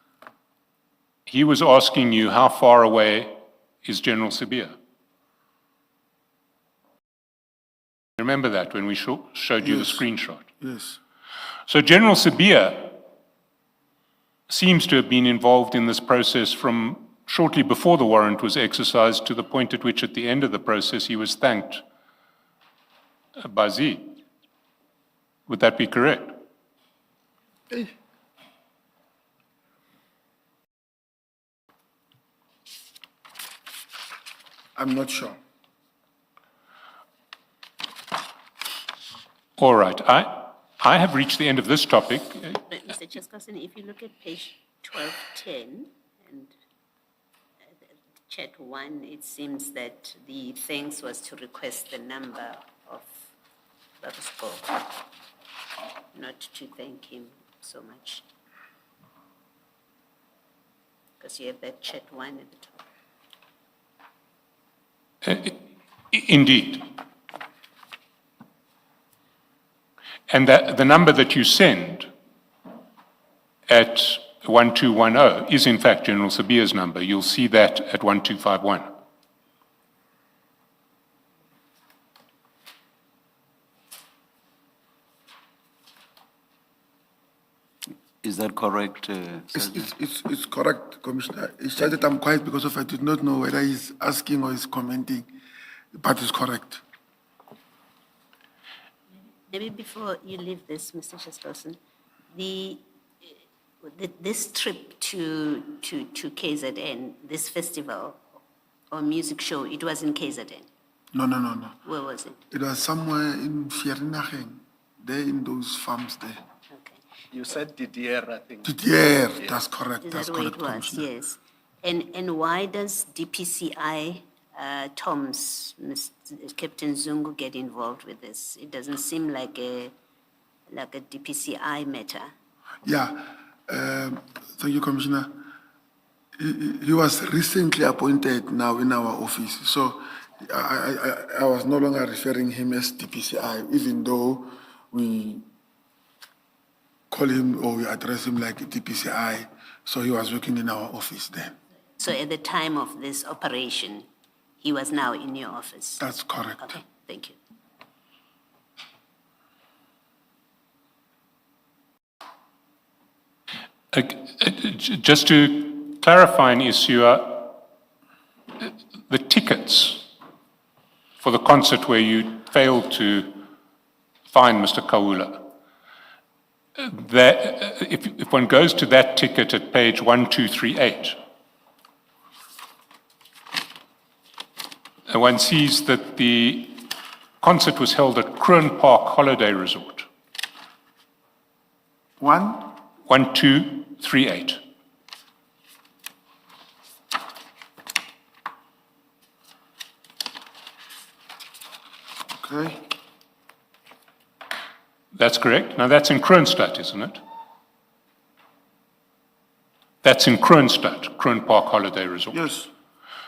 he was asking you how far away is General Sibia. Remember that when we showed you the Yes. screenshot. Yes. So General Sibia seems to have been involved in this process from shortly before the warrant was exercised to the point at which at the end of the process he was thanked by Z. Would that be correct? I'm not sure. All right. I have reached the end of this topic. But Mr. Chairperson, if you look at page 1210 and chat 1, it seems that the thanks was to request the number of Babusko, not to thank him so much. Because you have that chat 1 at the top. Indeed. And that the number that you send at 1210 is in fact General Sibia's number. You'll see that at 1251. Is that correct, Sergeant? It's correct, Commissioner. It's just that I'm quiet because I did not know whether he's asking or he's commenting, but it's correct. Maybe before you leave this, Mr. Chairperson, this trip to KZN, this festival or music show, it was in KZN. No. Where was it? It was somewhere in Vierenaging, there in those farms there. Okay. You said Didier, I think. Yeah, that's correct. Is That's that where correct, it was? Commissioner. Yes. And why does DPCI Tom's Captain Zungu get involved with this? It doesn't seem like a DPCI matter. Yeah, thank you, Commissioner. He was recently appointed now in our office, so I was no longer referring him as DPCI, even though we call him or we address him like DPCI, so he was working in our office then. So at the time of this operation, he was now in your office? That's correct. Okay, thank you. Just to clarify an issue, the tickets for the concert where you failed to find Mr. Khawula, if one goes to that ticket at page 1238, one sees that the concert was held at Kroon Park Holiday Resort. 1238. Okay. That's correct. Now that's in Kroonstad, isn't it? That's in Kroonstad, Kroon Park Holiday Resort. Yes.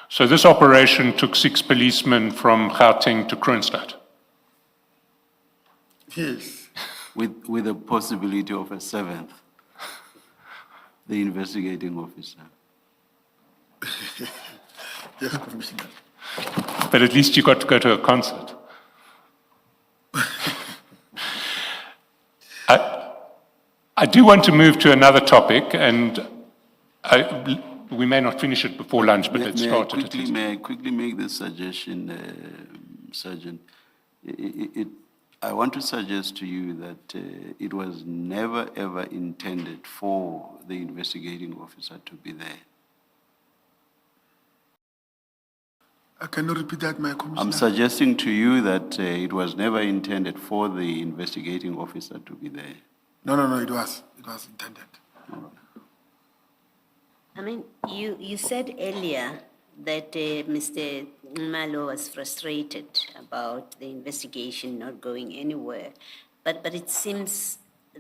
So this operation took 6 policemen from Gauteng to Kroonstad. Yes. With the possibility of a 7th, the investigating officer. Yes, Commissioner. But at least you got to go to a concert. I do want to move to another topic, and we may not finish it before lunch, but let's start it at least. May I quickly make this suggestion, Sergeant? I want to suggest to you that it was never ever intended for the investigating officer to be there. Can you repeat that, my Commissioner? I'm suggesting to you that it was never intended for the investigating officer to be there. No, it was. It was intended. I mean, you said earlier that Mr. Malo was frustrated about the investigation not going anywhere. But it seems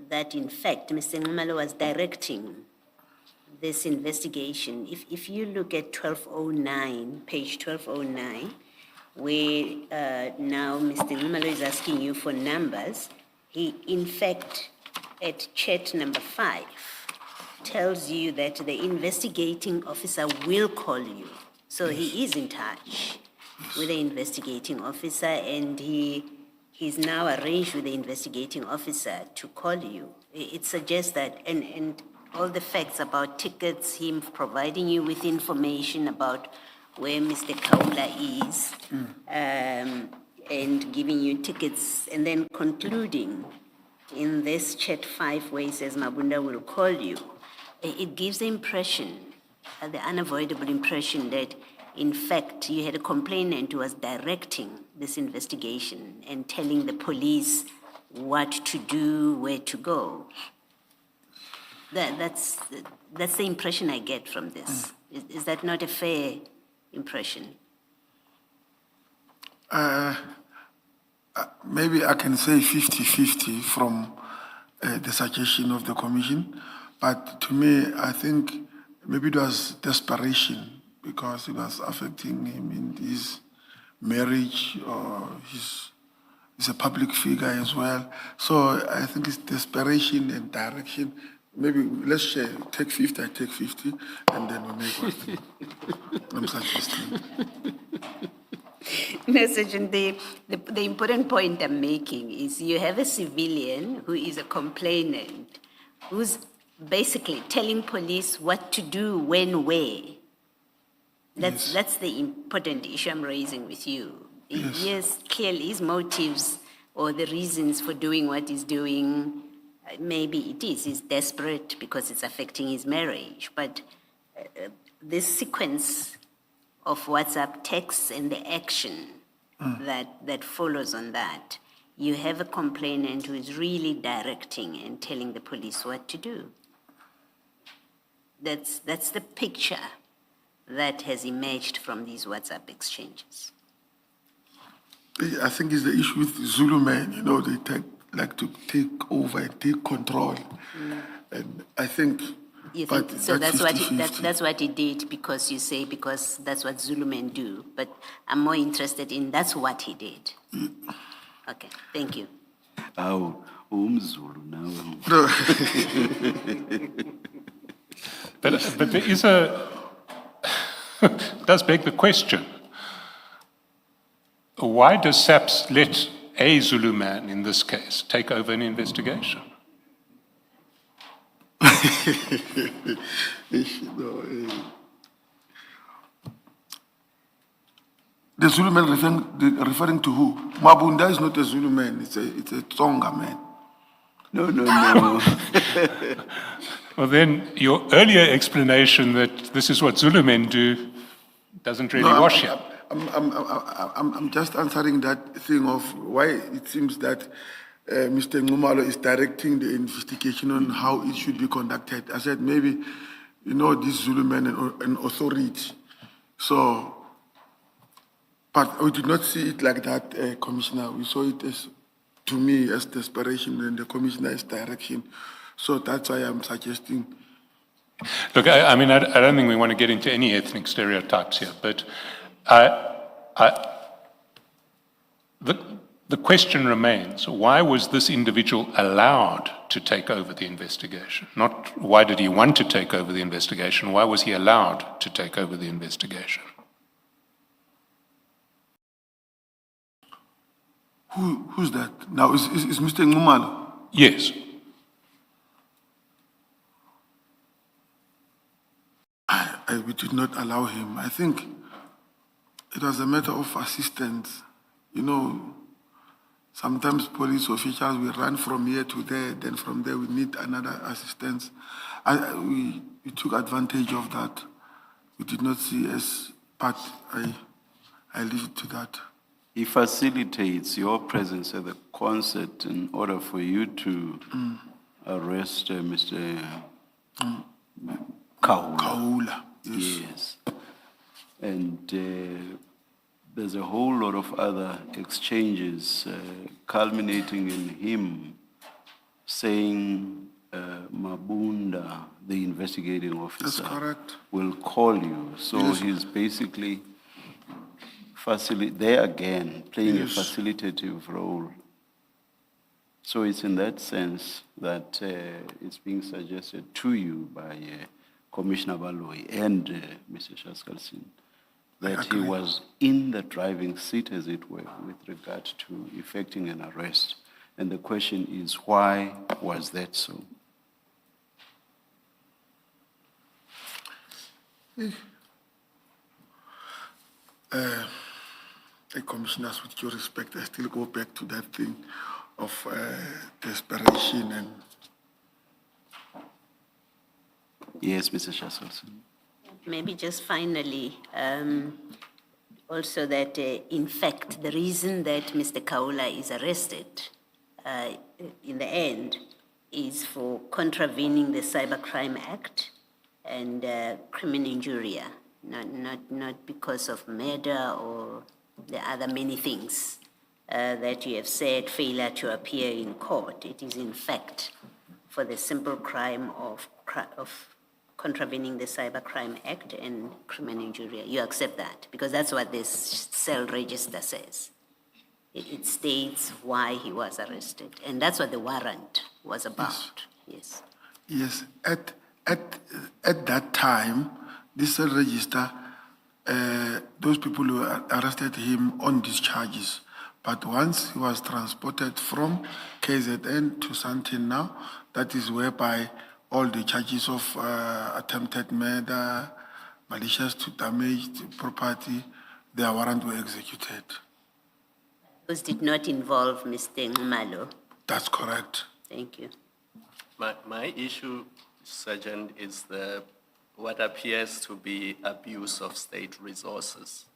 that, in fact, Mr. Malo was directing this investigation. If you look at 1209, page 1209, where now Mr. Malo is asking you for numbers, he, in fact, at chat number 5, tells you that the investigating officer will call you. So he is in touch with the investigating officer, and he's now arranged with the investigating officer to call you. It suggests that, and all the facts about tickets, him providing you with information about where Mr. Khawula is, and giving you tickets, and then concluding in this chat 5 where he says Mabunda will call you. It gives the impression, the unavoidable impression, that in fact you had a complainant who was directing this investigation and telling the police what to do, where to go. That's the impression I get from this. Is that not a fair impression? Maybe I can say 50-50 from the suggestion of the commission, but to me, I think maybe it was desperation because it was affecting him in his marriage, or he's a public figure as well. So I think it's desperation and direction. Maybe let's share, take 50, I take 50, and then we make what I'm suggesting. No, Sergeant, the important point I'm making is you have a civilian who is a complainant, who's basically telling police what to do, when, where. That's the important issue I'm raising with you. Yes, clearly his motives or the reasons for doing what he's doing, maybe it is. He's desperate because it's affecting his marriage. But this sequence of WhatsApp texts and the action that follows on that, you have a complainant who is really directing and telling the police what to do. That's the picture that has emerged from these WhatsApp exchanges. I think it's the issue with Zulu men, they like to take over and take control. And I think... You think, so that's 50-50. that's what he did, because you say because that's what Zulu men do. But I'm more interested in that's what he did. Okay, thank you. Oh, Zulu now. No. But there is does beg the question, why does SAPS let a Zulu man, in this case, take over an investigation? The Zulu man referring to who? Mabunda is not a Zulu man, it's a Tsonga man. No. Well, then your earlier explanation that this is what Zulu men do doesn't really wash here. I'm just answering that thing of why it seems that Mr. Ngumalo is directing the investigation on how it should be conducted. I said maybe, you know, this Zulu man and authority. So, but we did not see it like that, Commissioner. We saw it as, to me, as desperation, and the Commissioner's direction. So that's why I'm suggesting. Look, I mean, I don't think we want to get into any ethnic stereotypes here, but the question remains, why was this individual allowed to take over the investigation? Not why did he want to take over the investigation, why was he allowed to take over the investigation? Who's that? Now, is Mr. Ngumalo? Yes. We did not allow him. I think it was a matter of assistance. You know, sometimes police officials will run from here to there, then from there we need another assistance. We took advantage of that. We did not see as, but I leave it to that. He facilitates your presence at the concert in order for you to arrest Mr. Khawula. Khawula, yes. Yes. And there's a whole lot of other exchanges culminating in him saying Mabunda, the investigating officer, That's correct. will call you. So Yes. he's basically there again, playing Yes. a facilitative role. So it's in that sense that it's being suggested to you by Commissioner Baloyi and Mr. Shaskalsin that he agree. was in the driving seat, as it were, with regard to effecting an arrest. And the question is, why was that so? The commissioners, with due respect, I still go back to that thing of desperation and Yes, Mr. Shaskalsin. Maybe just finally, also that in fact, the reason that Mr. Khawula is arrested in the end is for contravening the Cybercrime Act and criminal injury, not because of murder or the other many things that you have said, failure to appear in court. It is in fact for the simple crime of contravening the Cybercrime Act and criminal injury. You accept that because that's what this cell register says. It states why he was arrested, and that's what the warrant was about. Yes. yes, at that time, this cell register, those people who arrested him on these charges. But once he was transported from KZN to Sandton now, that is whereby all the charges of attempted murder, malicious to damage to property, their warrant were executed. Those did not involve Mr. Ngumalo. That's correct. Thank you. My issue, Sergeant, is what appears to be abuse of state resources.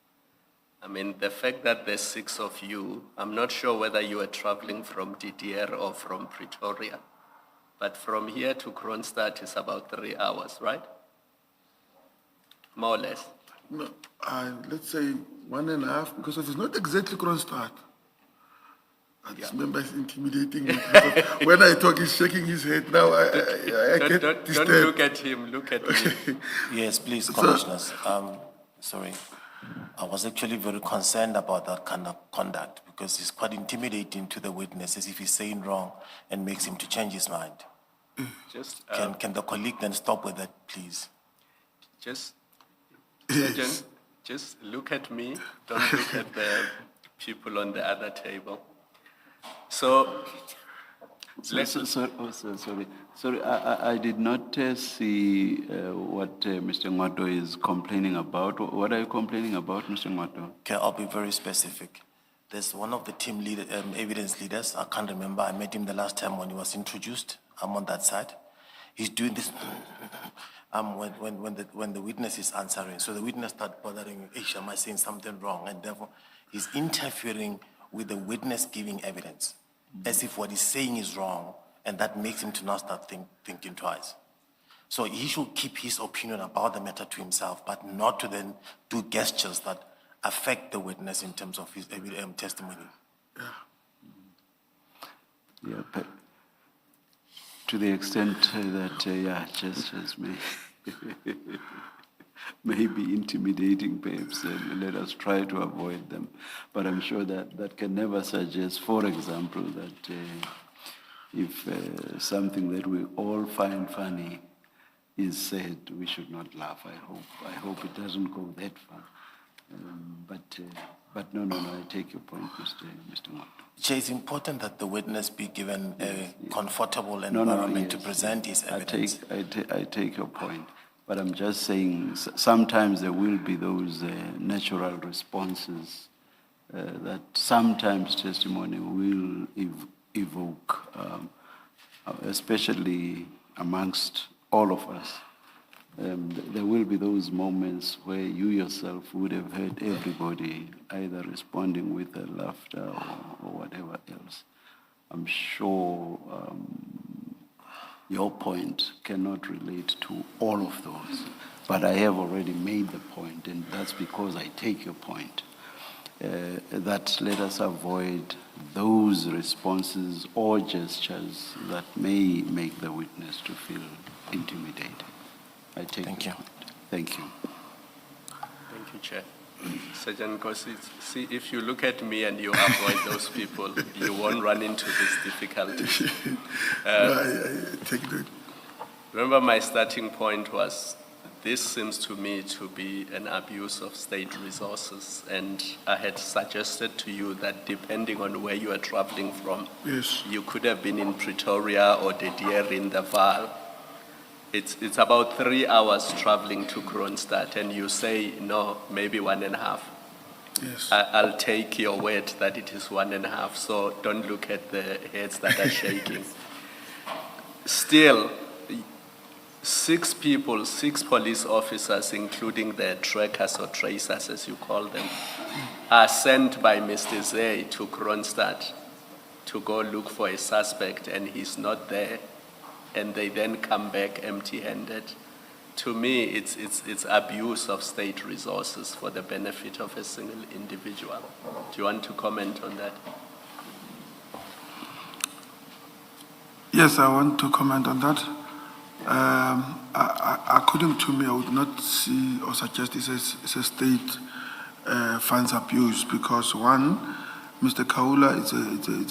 I mean, the fact that there's 6 of you, I'm not sure whether you are traveling from DDR or from Pretoria, but from here to Kronstadt is about 3 hours, right? More or less. No, let's say 1.5, because it's not exactly Kronstadt. This member is intimidating me. Because when I talk, he's shaking his head. Now I get Don't disturbed. look at him, look at me. Yes, please, Commissioners. Sorry. I was actually very concerned about that kind of conduct because it's quite intimidating to the witnesses if he's saying wrong and makes him to change his mind. Just, Can the colleague then stop with that, please? just, Yes. Sergeant, just look at me, don't look at the people on the other table. So, Sorry, I did not see what Mr. Ngwato is complaining about. What are you complaining about, Mr. Ngwato? Okay, I'll be very specific. There's one of the team leader, evidence leaders. I can't remember. I met him the last time when he was introduced. I'm on that side. He's doing this when the witness is answering. So the witness start bothering, am I saying something wrong? And therefore, he's interfering with the witness giving evidence, as if what he's saying is wrong, and that makes him to not start thinking twice. So he should keep his opinion about the matter to himself, but not to then do gestures that affect the witness in terms of his testimony. Yeah, but to the extent that, gestures may be intimidating perhaps, and let us try to avoid them. But I'm sure that can never suggest, for example, that if something that we all find funny is said, we should not laugh. I hope it doesn't go that far. But no, I take your point, Mr. Moto. Chair, it's important that the witness be given a comfortable environment to present his evidence. I take your point, but I'm just saying sometimes there will be those natural responses that sometimes testimony will evoke, especially amongst all of us. There will be those moments where you yourself would have heard everybody either responding with a laughter or whatever else. I'm sure your point cannot relate to all of those, but I have already made the point, and that's because I take your point, that let us avoid those responses or gestures that may make the witness to feel intimidated. I take Thank your you. point. Thank you. Thank you, Chair. Sergeant Nkosi, see, if you look at me and you avoid those people, you won't run into this difficulty. I take that. Remember, my starting point was, this seems to me to be an abuse of state resources, and I had suggested to you that depending on where you are traveling from, Yes. you could have been in Pretoria or De Deer in the Vaal. It's about 3 hours traveling to Kroonstad, and you say, no, maybe 1.5. Yes. I'll take your word that it is 1.5, so don't look at the heads that are shaking. Still, 6 people, 6 police officers, including the trackers or tracers, as you call them, are sent by Mr. Zay to Kroonstad to go look for a suspect, and he's not there, and they then come back empty-handed. To me, it's abuse of state resources for the benefit of a single individual. Do you want to comment on that? Yes, I want to comment on that. According to me, I would not see or suggest it's a state funds abuse because one, Mr. Khawula is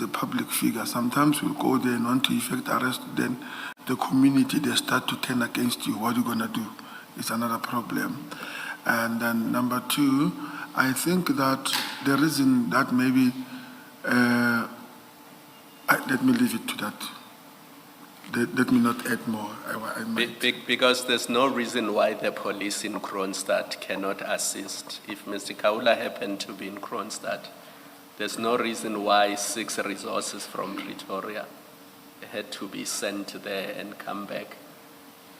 a public figure. Sometimes we go there and want to effect arrest, then the community, they start to turn against you. What are you going to do? It's another problem. And then number 2, I think that the reason that maybe, let me leave it to that. Let me not add more. I might. Because there's no reason why the police in Kroonstad cannot assist. If Mr. Khawula happened to be in Kroonstad, there's no reason why 6 resources from Pretoria had to be sent there and come back.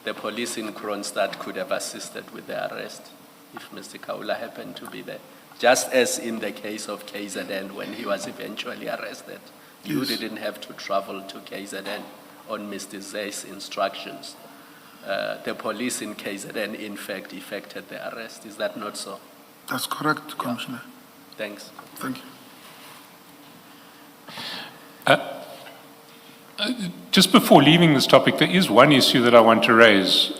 The police in Kroonstad could have assisted with the arrest if Mr. Khawula happened to be there. Just as in the case of KZN when he was eventually arrested. You didn't have to travel to KZN on Mr. Zay's instructions. The police in KZN, in fact, effected the arrest. Is that not so? That's correct, Commissioner. Thanks. Thank you. Just before leaving this topic, there is one issue that I want to raise.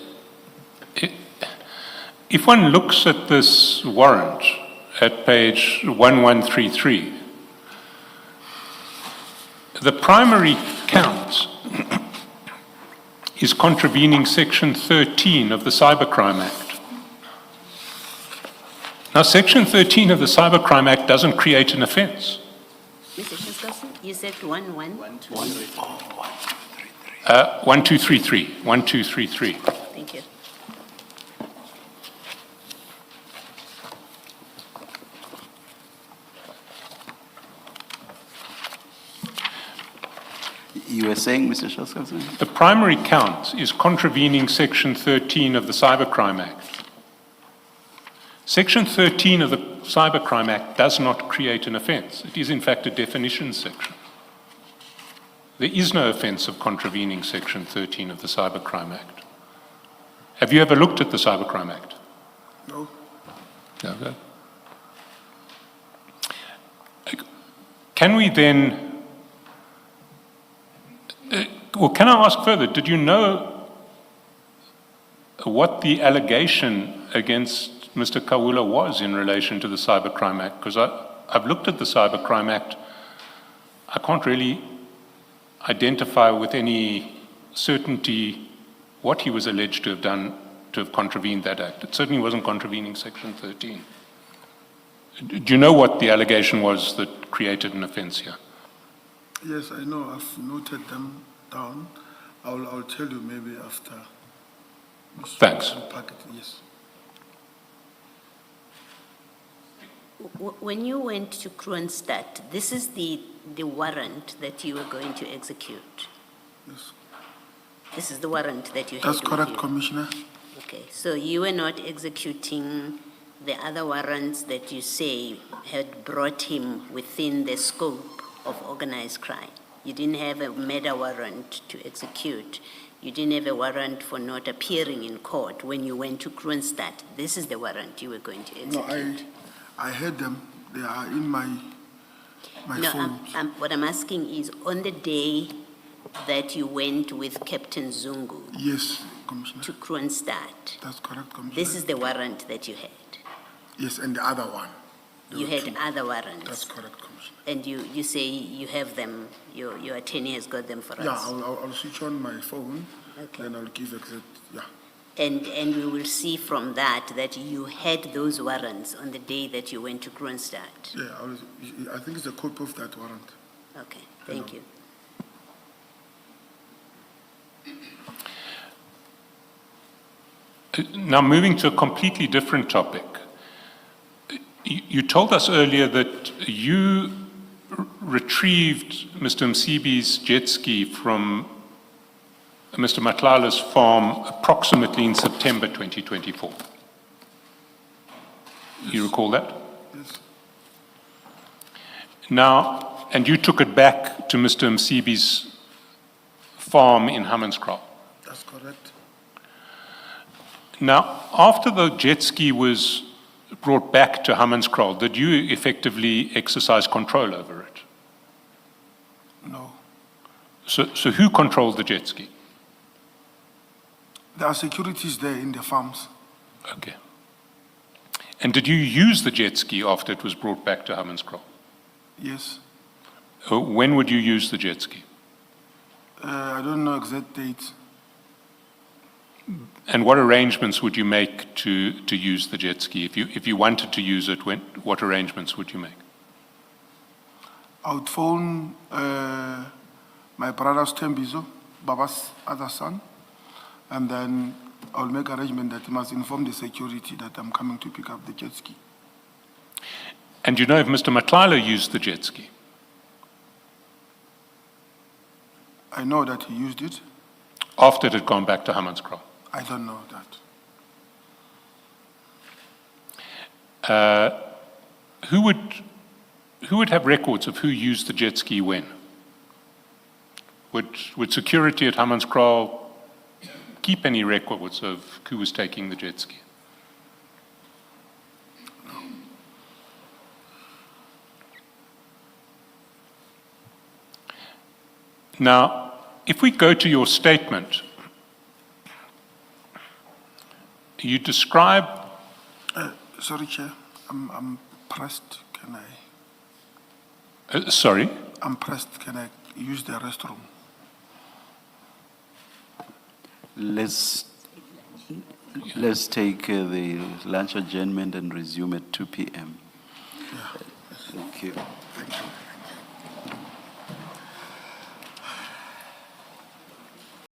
If one looks at this warrant at page 1133, the primary count is contravening Section 13 of the Cybercrime Act. Now, Section 13 of the Cybercrime Act doesn't create an offence. Mr. Chairperson, you said 1233. 1233. Thank you. You were saying, Mr. Shaskalson? The primary count is contravening Section 13 of the Cybercrime Act. Section 13 of the Cybercrime Act does not create an offence. It is, in fact, a definition section. There is no offence of contravening Section 13 of the Cybercrime Act. Have you ever looked at the Cybercrime Act? No? No. Can we then, can I ask further, did you know what the allegation against Mr. Khawula was in relation to the Cybercrime Act? Because I've looked at the Cybercrime Act. I can't really identify with any certainty what he was alleged to have done to have contravened that act. It certainly wasn't contravening Section 13. Do you know what the allegation was that created an offence here? Yes, I know. I've noted them down. I'll tell you maybe after. Thanks. Packet, yes. When you went to Kroonstad, this is the warrant that you were going to execute. Yes. This is the warrant that you had That's with correct, you. Commissioner. Okay, so you were not executing the other warrants that you say had brought him within the scope of organized crime. You didn't have a murder warrant to execute. You didn't have a warrant for not appearing in court when you went to Kroonstad. This is the warrant you were going to No, execute. I had them. They are in my No, phone. what I'm asking is, on the day that you went with Captain Zungu Yes, Commissioner. to Kroonstad, That's correct, Commissioner. this is the warrant that you had. Yes, and the other one. You had other warrants. That's correct, Commissioner. And you say you have them, your attorney has got them for us. Yeah, I'll switch on my phone, Okay. then I'll give exact, yeah. And we will see from that you had those warrants on the day that you went to Kroonstad. Yeah, I think it's a copy of that warrant. Okay, thank you. Now, moving to a completely different topic. You told us earlier that you retrieved Mr. Msibi's jet ski from Mr. Matlala's farm approximately in September 2024. You recall that? Yes. Now, and you took it back to Mr. Msibi's farm in Hammanskraal. That's correct. Now, after the jet ski was brought back to Hammanskraal, did you effectively exercise control over it? No. So who controlled the jet ski? There are securities there in the farms. Okay. And did you use the jet ski after it was brought back to Hammanskraal? Yes. When would you use the jet ski? I don't know exact dates. And what arrangements would you make to use the jet ski? If you wanted to use it, what arrangements would you make? I would phone my brother's Tembizo, Baba's other son, and then I'll make arrangement that he must inform the security that I'm coming to pick up the jet ski. And do you know if Mr. Matlala used the jet ski? I know that he used it. After it had gone back to Hammanskraal? I don't know that. Who would have records of who used the jet ski when? Would security at Hammanskraal keep any records of who was taking the jet ski? Now, if we go to your statement, you describe. Sorry, Chair. I'm pressed. Can I? Sorry? I'm pressed. Can I use the restroom? Let's take the lunch adjournment and resume at 2 p.m. Yeah. Thank you.